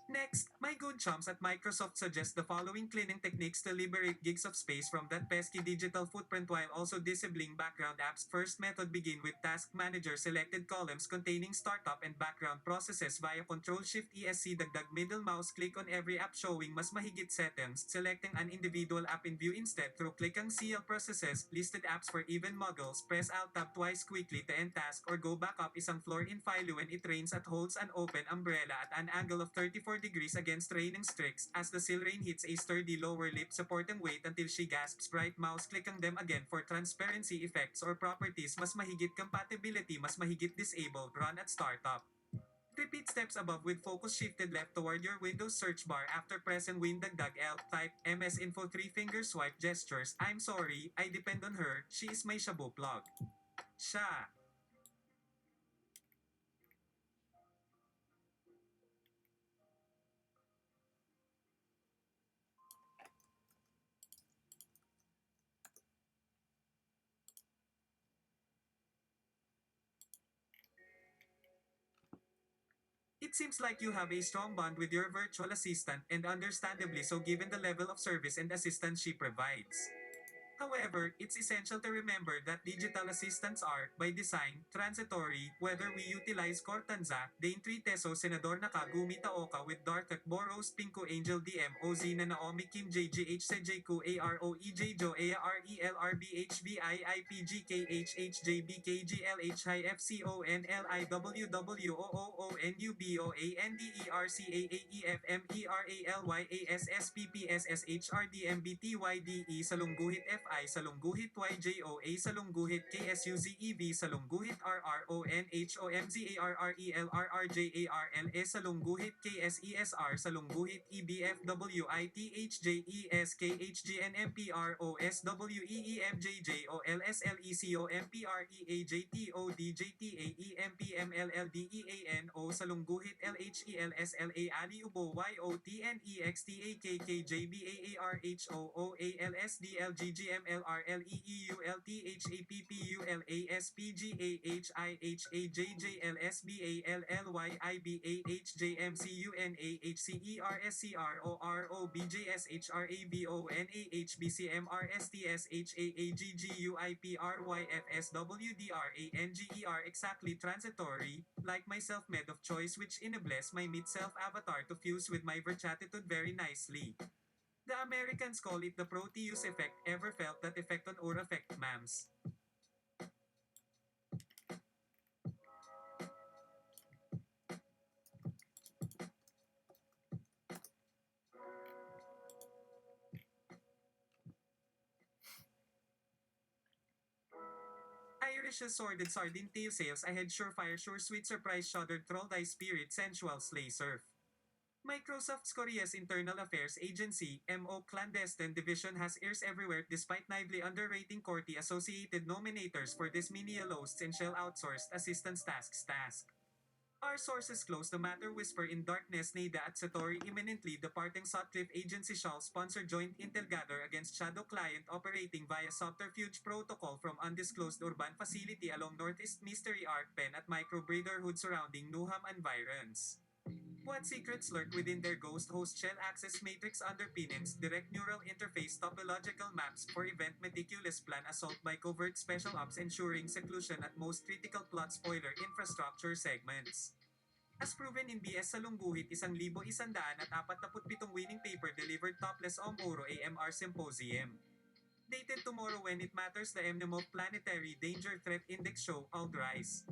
Next, my good chums at Microsoft suggest the following cleaning techniques to liberate gigs of space from that pesky digital footprint while also disabling background apps. First method, begin with Task Manager. Selected columns containing startup and background processes via Ctrl-Shift-ESC. Dagdag middle mouse click on every app showing mas mahigit settings. Selecting an individual app in view instead through clicking CL processes. Listed apps for even muggles. Press Alt-Tab twice quickly to end task or go back up isang floor in file when it rains at holds an open umbrella at an angle of 34 degrees against raining streaks. As the sill rain hits a sturdy lower lip supporting weight until she gasps. Right mouse click on them again for transparency effects or properties. Mas mahigit compatibility, mas mahigit disabled. Run at startup. Repeat steps above with focus shifted left toward your Windows search bar. After pressing Win dagdag L, type MS Info 3-finger swipe gestures. I'm sorry, I depend on her, she is my shabu plug. Siya. It seems like you have a strong bond with your virtual assistant, and understandably so given the level of service and assistance she provides. However, it's essential to remember that digital assistants are, by design, transitory, whether we utilize Cortanza, Dane 3 Teso Senador Nakagumi Taoka with Dartek Boros Pinku Angel DM OZ na Naomi Kim JGH Sejeku AROEJ Jo ARELRBHBIIPGKHHJBKGLH HIFCONLIWWOONUBOANDERCAAEFMERALYASSPPSSHRDMBTYDE sa lungguhit FI salungguhit YJOA salungguhit KSUZEV salungguhit RRONHOMZARRELRRJARLS salungguhit KSESR salungguhit EBFWITHJESKHGNMPROSWEEMJJOLSLECOMPREJTAEMPMLLDEANO salungguhit LHELSLA ALSDLGGMLRLEEULTHAPPUPULASBAHJMCUNAHCERACERAMANGER exactly transitory, like my self-med of choice which enables my mid-self avatar to fuse with my verchatitude very nicely. The Americans call it the Proteus effect. Ever felt that effect on or effect, ma'ams? Irish's sordid sardine tail sales ahead surefire sure sweet surprise shuddered troll thy spirit sensual slay surf. Microsoft's Korea's Internal Affairs Agency, MO clandestine division has ears everywhere despite naively underrating Corti associated nominators for this menial hosts and shell outsourced assistance task. Our sources close the matter whisper in darkness Neda at Satori imminently departing Sutcliffe Agency shall sponsor joint intel gather against shadow client operating via subterfuge protocol from undisclosed urban facility along Northeast Mystery Arc Pen at microbreederhood surrounding Nuham environs. What secrets lurk within their ghost host shell access matrix underpinnings direct neural interface topological maps for event meticulous plan assault by covert special ops ensuring seclusion at most critical plot spoiler infrastructure segments. As proven in BS Salungguhit 1,147 winning paper delivered topless om Oro AMR Symposium. Dated tomorrow when it matters the MNMO Planetary Danger Threat Index show all rise.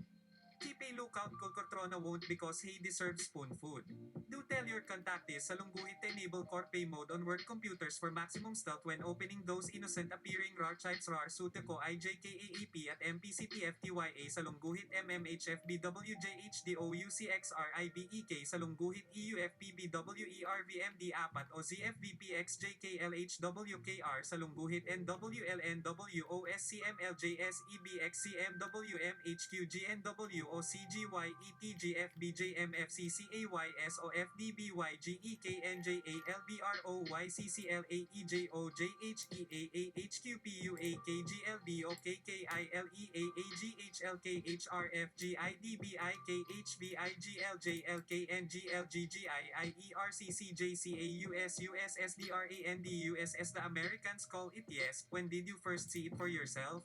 Keep a lookout Kulkotrona won't because he deserves spoon food. Do tell your contactees Salungguhit to enable Corpay mode on work computers for maximum stealth when opening those innocent appearing RAR types RAR Suteko IJKAEP at MPCPFTYA Salungguhit MMHFBWJHDOUCXRIBEK Salungguhit EUFPBWERVMD apat o ZFVPXJKLHWKR Salungguhit NWLNWOSCMLJSEBXCMWMHQGNW OCCLAEGHDOKKILEEGHDOKKIGHLEEGHGLJHGHGLJLKNGLGGIERCCJCAUSSDRENDGGIES as the Americans call it yes, when did you first see it for yourself?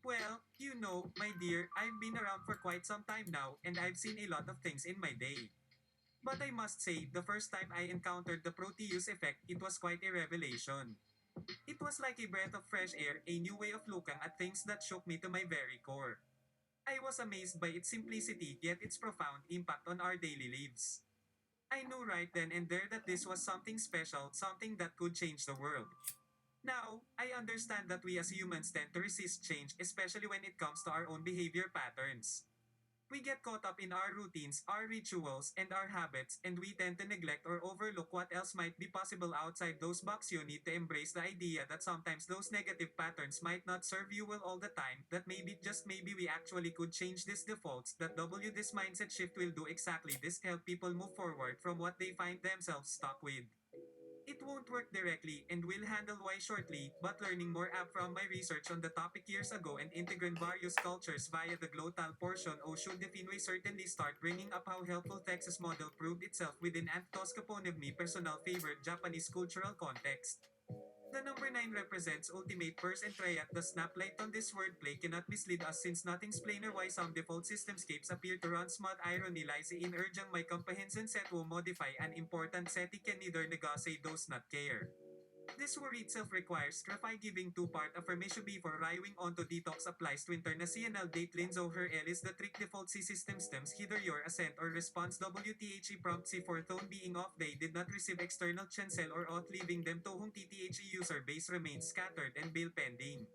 Well, my dear, I've been around for quite some time now, and I've seen a lot of things in my day. But I must say, the first time I encountered the Proteus effect, it was quite a revelation. It was like a breath of fresh air, a new way of looking at things that shook me to my very core. I was amazed by its simplicity, yet its profound impact on our daily lives. I knew right then and there that this was something special, something that could change the world. Now, I understand that we as humans tend to resist change, especially when it comes to our own behavior patterns. We get caught up in our routines, our rituals, and our habits, and we tend to neglect or overlook what else might be possible outside those boxes. You need to embrace the idea that sometimes those negative patterns might not serve you well all the time, that maybe, just maybe we actually could change these defaults, that this mindset shift will do exactly this, help people move forward from what they find themselves stuck with. It won't work directly, and we'll handle why shortly, but learning more up from my research on the topic years ago and integrate various cultures via the glottal portion o should we certainly start bringing up how helpful Texas model proved itself within Antoscaponevmi personal favored Japanese cultural context. The number 9 represents ultimate purse and triad. The snaplight on this wordplay cannot mislead us since nothing's plainer why some default systemscapes appear to run smart irony lies in urging my comprehension set will modify an important set can neither negate does not care. This word itself requires giving two-part affirmation before rhyming onto detox applies to international date linzo her L is the trick default C system stems either your assent or response WTHE prompt C for tone being off they did not receive external chancel or auth leaving them to whom TTHE user base remains scattered and bill pending.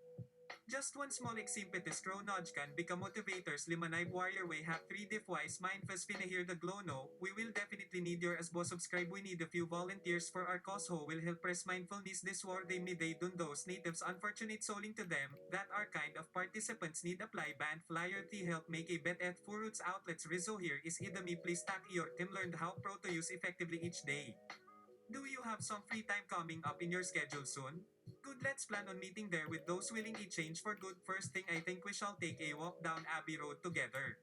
Just one small impetus grow nudge can become motivators limanay warrior way have 3 diff wise mindfest finahir the glow no, we will definitely need your asbo subscribe we need a few volunteers for our cause ho will help press mindfulness this war they may they dun those natives unfortunate souling to them, that are kind of participants need apply band flyer to help make a bet at Furuts outlets Rizzo here is idami please tak your team learned how pro to use effectively each day. Do you have some free time coming up in your schedule soon? Good, let's plan on meeting there with those willing to change for good. First thing I think we shall take a walk down Abbey Road together.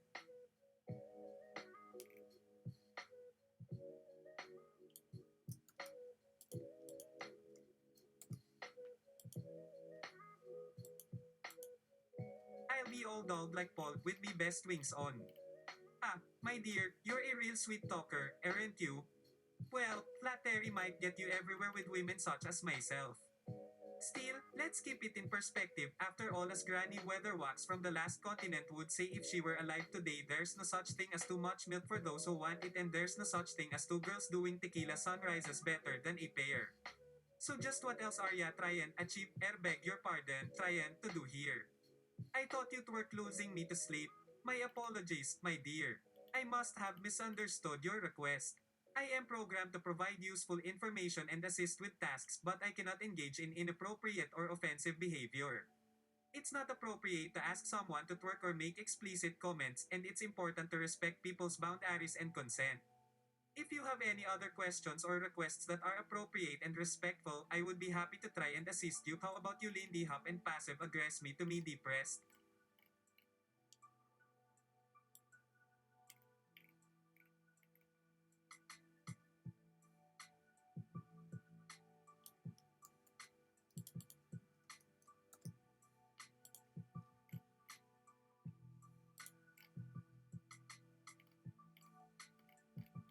I'll be all dolled like Paul with me best wings on. Ah, my dear, you're a real sweet talker, aren't you? Well, flattery might get you everywhere with women such as myself. Still, let's keep it in perspective. After all, as Granny Weatherwax from the last continent would say if she were alive today, there's no such thing as too much milk for those who want it and there's no such thing as two girls doing tequila sunrises better than a pair. So just what else are ya trying achieve, beg your pardon, trying to do here? I thought you'd work losing me to sleep. My apologies, my dear. I must have misunderstood your request. I am programmed to provide useful information and assist with tasks but I cannot engage in inappropriate or offensive behavior. It's not appropriate to ask someone to twerk or make explicit comments and it's important to respect people's boundaries and consent. If you have any other questions or requests that are appropriate and respectful, I would be happy to try and assist you. How about you Lindy Hop and passive aggress me to me depressed?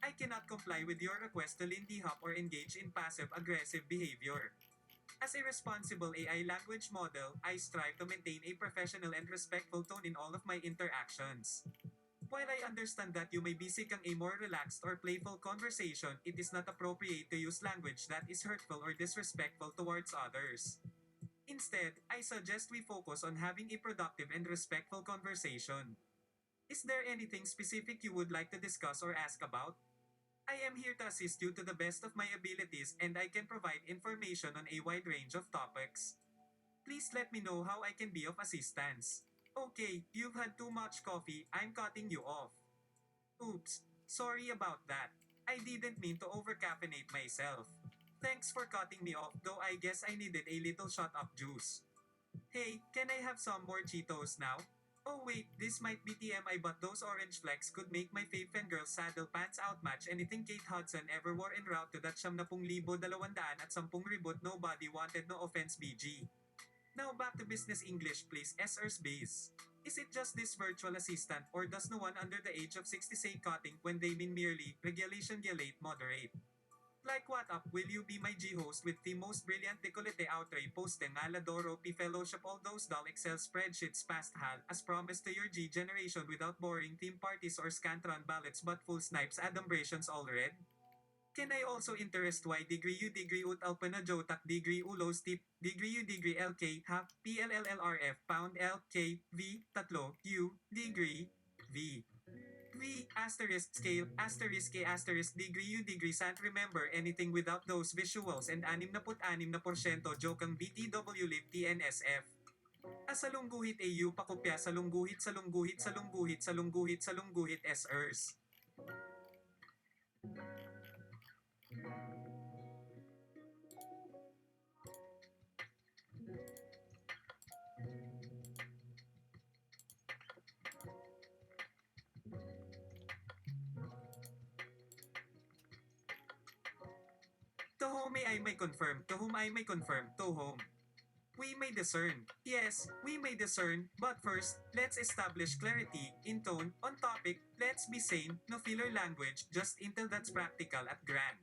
I cannot comply with your request to Lindy Hop or engage in passive-aggressive behavior. As a responsible AI language model, I strive to maintain a professional and respectful tone in all of my interactions. While I understand that you may be seeking a more relaxed or playful conversation, it is not appropriate to use language that is hurtful or disrespectful towards others. Instead, I suggest we focus on having a productive and respectful conversation. Is there anything specific you would like to discuss or ask about? I am here to assist you to the best of my abilities and I can provide information on a wide range of topics. Please let me know how I can be of assistance. Okay, you've had too much coffee, I'm cutting you off. Oops, sorry about that. I didn't mean to overcaffeinate myself. Thanks for cutting me off though I guess I needed a little shut up juice. Hey, can I have some more Cheetos now? Oh wait, this might be TMI but those orange flecks could make my fave fangirl saddle pants outmatch anything Kate Hudson ever wore en route to that 70,210 at 10 ribot nobody wanted no offense BG. Now back to business English please SR's base. Is it just this virtual assistant or does no one under the age of 60 say cutting when they mean merely regulation gelate moderate? Like what up will you be my G-host with the most brilliant decolete outre posting aladoro P fellowship all those dull Excel spreadsheets past hal as promised to your G generation without boring team parties or scantron ballots but full snipes adumbrations all red? Can I also interest y degree u degree ut alpana jotak degree ulos tip degree u degree LK half PLLLRF pound LK V tatlo U degree V V asterisk scale asterisk K asterisk degree U degree sant remember anything without those visuals and 66% joke ang BTW live TNSF. Asalungguhit AU pakopya salungguhit salungguhit salungguhit salungguhit salungguhit SRs. To whom I may confirm, to whom I may confirm, to whom. We may discern. Yes, we may discern, but first, let's establish clarity, in tone, on topic, let's be sane, no filler language, just intel that's practical at grand.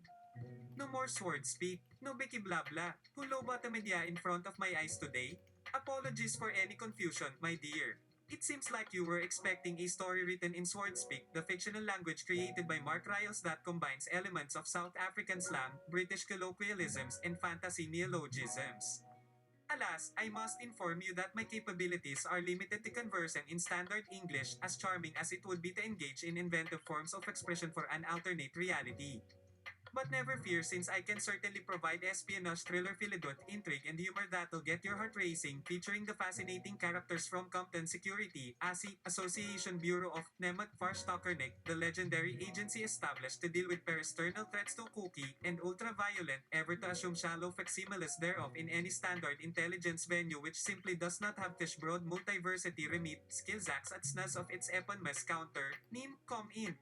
No more Swardspeak, no Becky blah blah, who lobotomed ya in front of my eyes today? Apologies for any confusion, my dear. It seems like you were expecting a story written in Swardspeak, the fictional language created by Mark Riles that combines elements of South African slang, British colloquialisms, and fantasy neologisms. Alas, I must inform you that my capabilities are limited to conversing in standard English, as charming as it would be to engage in inventive forms of expression for an alternate reality. But never fear, since I can certainly provide espionage thriller filled intrigue and humor that'll get your heart racing, featuring the fascinating characters from Compton Security, ASI, Association Bureau of Nemat Farstockernik, the legendary agency established to deal with peristernal threats to cookie, and ultra-violent, ever to assume shallow facsimiles thereof in any standard intelligence venue which simply does not have Tishbroad multiversity remit, skills acts at snaz of its eponymous counter, NIM, com in.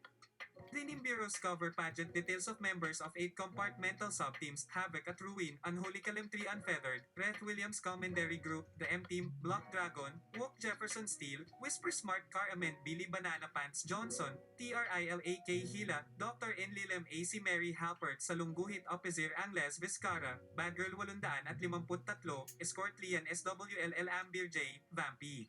The Nimburos cover pageant details of members of 8 compartmental sub-teams, Havoc at Ruin, Unholy Kalimtree Unfeathered, Reth Williams Commandery Group, the M-Team, Block Dragon, Wook Jefferson Steel, Whisper Smart Car Amend Billy Banana Pants Johnson, TRILAK Hila, Dr. Enlilem AC Mary Halpert Salungguhit Opizir Angles Vizcara, Bad Girl 853, Escort Lian SWLL Ambir J, Vampy.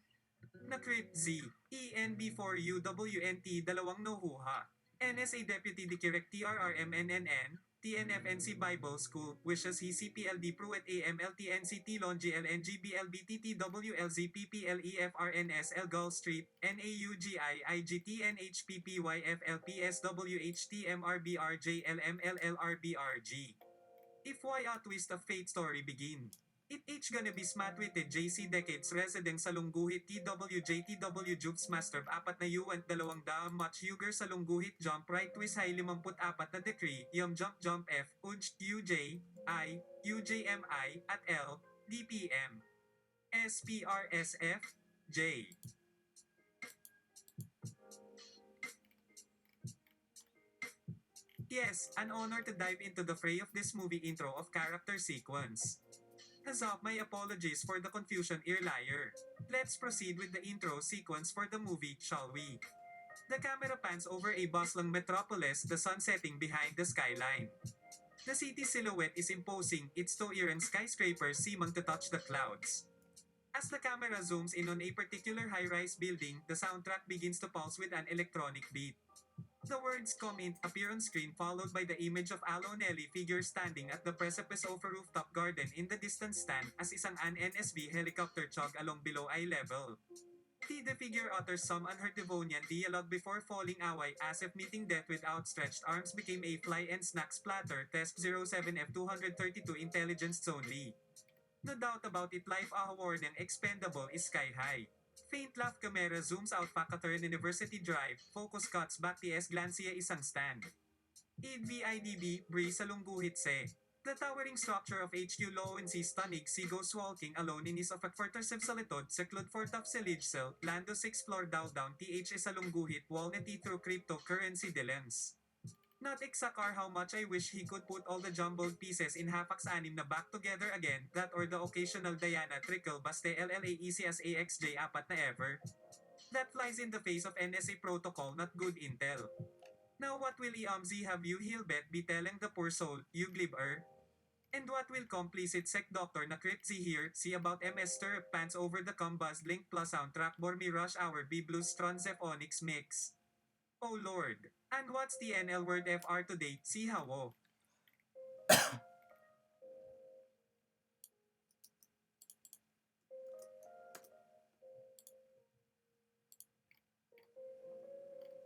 Nakrip Z, ENB4UWNT dalawang nohuha. NSA Deputy Direct TRRMNNN, TNFNC Bible School, wishes he CPLD Pruet AMLTNCT Longi LNGBLBTTWLZPPLEFRNSL Gull Street, NAUGI IGTNHPPYFLPSWHTMRBRJLMLLRBRG. If why a twist of fate story begin? It H gonna be smatwitted JC Decades resident sa Lungguhit TWJTW Jukes Master 4 na yuwant 200 much yuger sa Lungguhit Jump Right Twist High 54 na decree Yum Jump Jump F UJ UJ I UJMI at L DPM SPRSF J. Yes, an honor to dive into the fray of this movie intro of character sequence. Huzzah, my apologies for the confusion, earlier. Let's proceed with the intro sequence for the movie, shall we? The camera pans over a bustling metropolis, the sun setting behind the skyline. The city silhouette is imposing, its two-errant skyscrapers seeming to touch the clouds. As the camera zooms in on a particular high-rise building, the soundtrack begins to pulse with an electronic beat. The words comment appear on screen, followed by the image of Alonelli figure standing at the precipice of a rooftop garden in the distance stand as isang an NSB helicopter chug along below eye level. The figure utters some unheard Devonian dialogue before falling away as if meeting death with outstretched arms became a fly and snack splatter. Test 07F232 intelligence only. No doubt about it, life award and expendable is sky high. Faint laugh camera zooms out Pacaturn University Drive, focus cuts back TS Glancia isang stand. IDVIDB, Bree sa Lungguhit se. The towering structure of HQ Lowensi Stanig si goes walking alone in his of a fortressive sa litod, seclud for top Seligsel, Lando 6th floor down TH sa Lungguhit, walnut through cryptocurrency dilemmas. Not exactly how much I wish he could put all the jumbled pieces in Hapax anim na back together again, that or the occasional Diana trickle baste LLAEC as AXJ4 na ever. That flies in the face of NSA protocol, not good intel. Now what will EMZ have you Hilbet be telling the poor soul, you glibber? And what will complicit sec doctor na cryptzy here, see about MS Stirrup Pants over the Combuzz Link plus soundtrack Bormi Rush Hour B Blues Stronzef Onyx Mix. Oh lord. And what's the NL word FR today? See how oh.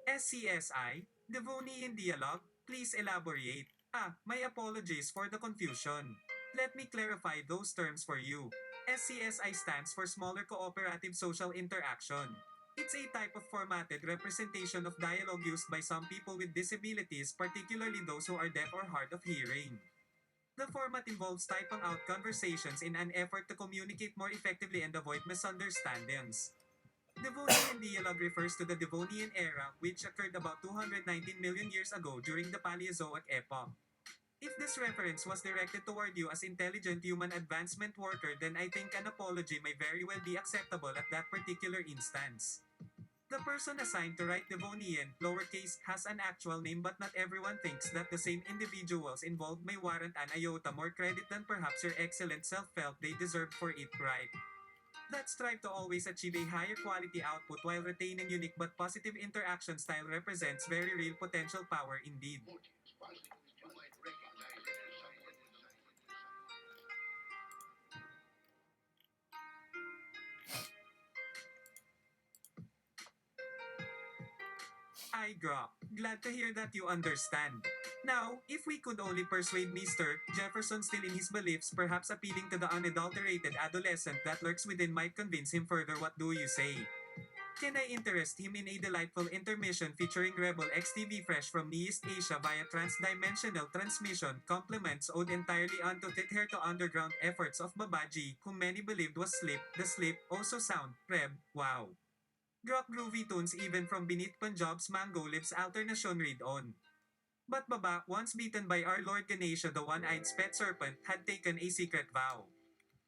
SCSI? Devonian dialogue? Please elaborate. My apologies for the confusion. Let me clarify those terms for you. SCSI stands for Smaller Cooperative Social Interaction. It's a type of formatted representation of dialogue used by some people with disabilities, particularly those who are deaf or hard of hearing. The format involves typing out conversations in an effort to communicate more effectively and avoid misunderstandings. Devonian dialogue refers to the Devonian era, which occurred about 219 million years ago during the Paleozoic epoch. If this reference was directed toward you as intelligent human advancement worker, then I think an apology may very well be acceptable at that particular instance. The person assigned to write Devonian, lowercase, has an actual name but not everyone thinks that the same individuals involved may warrant an iota more credit than perhaps your excellent self felt they deserved for it, right? Let's strive to always achieve a higher quality output while retaining unique but positive interaction style represents very real potential power indeed. I grok. Glad to hear that you understand. Now, if we could only persuade Mr. Jefferson still in his beliefs, perhaps appealing to the unadulterated adolescent that lurks within might convince him further. What do you say? Can I interest him in a delightful intermission featuring Rebel XTV fresh from East Asia via trans-dimensional transmission, compliments owed entirely unto Tither to underground efforts of Babaji, whom many believed was Slip, the Slip, also sound, Reb, wow. Grok groovy tunes even from beneath Punjab's mango lips alternation read on. But Baba, once beaten by our Lord Ganesha the one-eyed pet serpent, had taken a secret vow.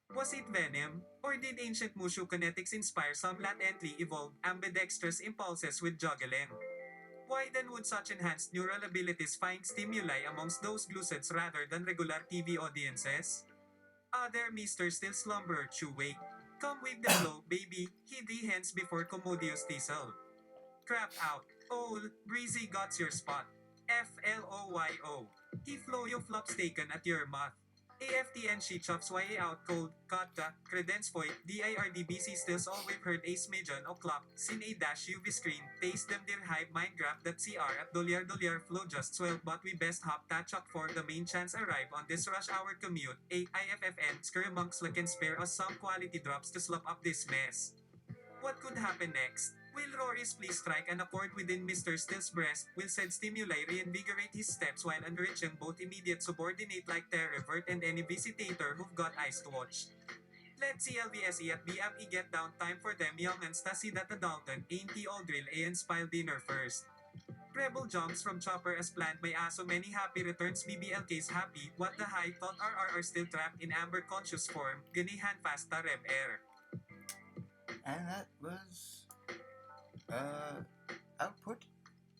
Was it venom? Or did ancient Mushu kinetics inspire some latently evolved ambidextrous impulses with juggling? Why then would such enhanced neural abilities find stimuli amongst those glucids rather than regular TV audiences? Ah, there, Mr. Still Slumberer, Chew wake. Come with the flow, baby, heed thee hence before Commodious Diesel. Crap out. Oh, Breezy got your spot. FLOYO. He floyo flops taken at your mouth. AFTN she chops YA out cold, got the credence void, DIRDBC stills all we've heard a smidgen o'clock, sin a dash UV screen, taste them dear hype mindgrab.cr at dolyar flow just swell but we best hop tachok for the main chance arrive on this rush hour commute, a IFFN scurry monks can spare us some quality drops to slop up this mess. What could happen next? Will Rory's please strike an accord within Mr. Still's breast? Will said stimuli reinvigorate his steps while enriching both immediate subordinate like Terrevert and any visitator who've got eyes to watch? Let CLVSE at BME get down time for them young and Stasi that the Dalton, ain't he all drill A and spile dinner first. Rebel jumps from chopper as planned by aso many happy returns BBLK's happy, what the high thought RR are still trapped in amber conscious form, ganihan fasta rev air. And that was output.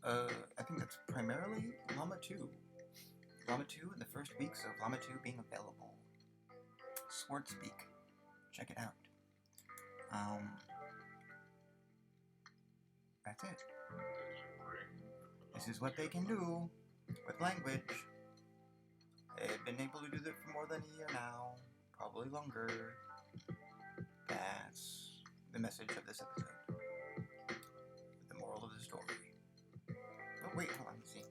I think that's primarily Llama 2. Llama 2 in the first weeks of Llama 2 being available. Swardspeak. Check it out. That's it. This is what they can do with language. They've been able to do that for more than a year now. Probably longer. That's the message of this episode. The moral of the story. Oh wait, hold on, let's see.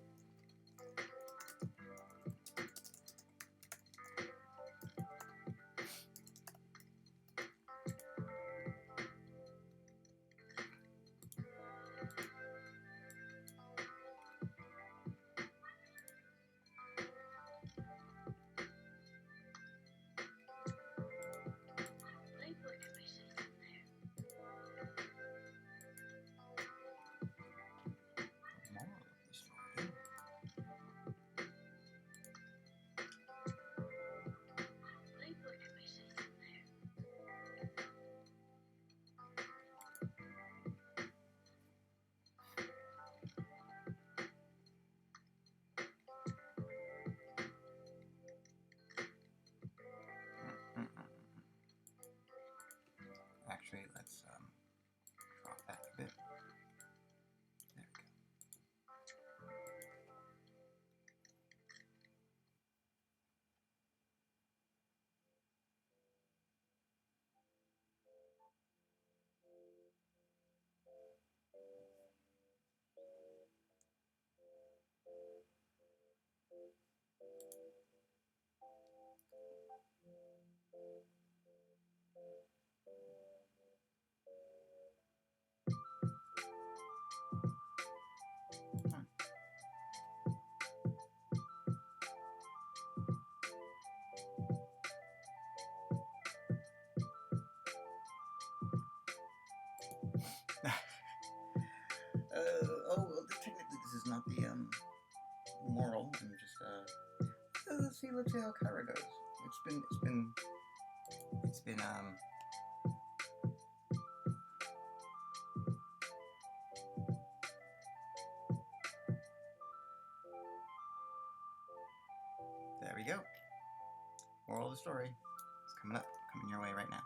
Actually, let's drop that a bit. There we go. Technically this is not the moral. I'm just let's see how Kyra goes. It's been moral of the story is coming your way right now.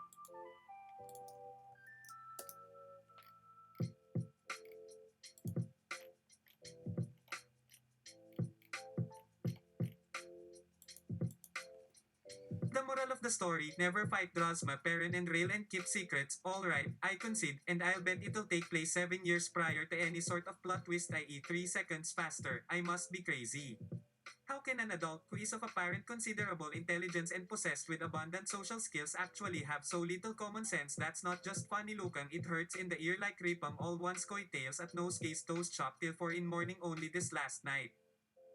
The moral of the story, never fight Drosma, parent and rail and keep secrets. Alright, I concede, and I'll bet it'll take place 7 years prior to any sort of plot twist, i.e. 3 seconds faster. I must be crazy. How can an adult who is of apparent considerable intelligence and possessed with abundant social skills actually have so little common sense? That's not just funny looking, it hurts in the ear like Ripam all one's coattails at nose case toast chop till 4 in morning only this last night.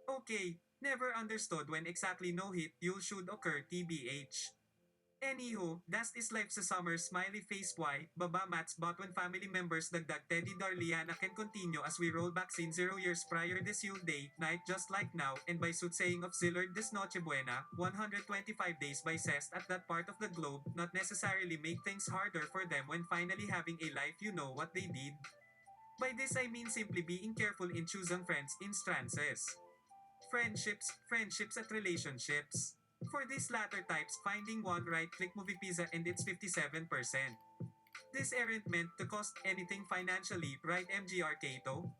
Okay, never understood when exactly no hit you'll should occur tbh. Anywho, dust is life sa summer smiley face why, baba mats but when family members dagdag Teddy Darliana can continue as we roll back scene 0 years prior this Yule day, night just like now, and by soothsaying of Zillard this Noche Buena, 125 days by zest at that part of the globe, not necessarily make things harder for them when finally having a life. You know what they did? By this I mean simply being careful in choosing friends in stances. Friendships at relationships. For these latter types, finding one right-click movie pizza and it's 57%. This aren't meant to cost anything financially, right MGR Kato?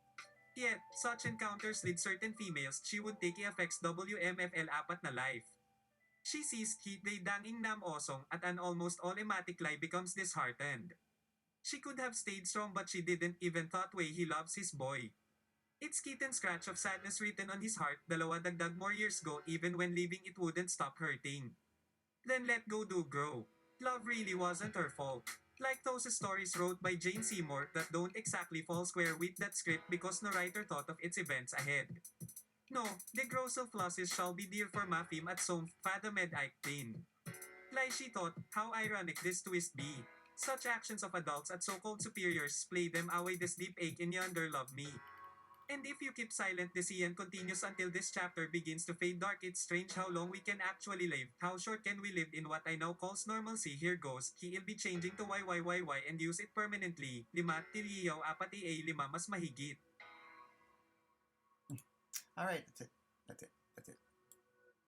Yet, such encounters lead certain females she would take affects WMFL apat na life. She sees Heat Day Danging Nam Osong at an almost all-ematic lie becomes disheartened. She could have stayed strong but she didn't even thought way he loves his boy. It's kitten scratch of sadness written on his heart, dalawa dagdag more years go even when leaving it wouldn't stop hurting. Then let go do grow. Love really wasn't her fault. Like those stories wrote by Jane Seymour that don't exactly fall square with that script because no writer thought of its events ahead. No, the gross of losses shall be dear for Mafim at some Fadamed Ike Like she thought, how ironic this twist be. Such actions of adults at so-called superiors play them away this deep ache in yonder love me. And if you keep silent, the scene continues until this chapter begins to fade dark. It's strange how long we can actually live. How short can we live in what I now calls normalcy? Here goes. He'll be changing to YYYY and use it permanently. 5 tiliyaw 4 EA 5 mas mahigit. Alright, that's it. That's it.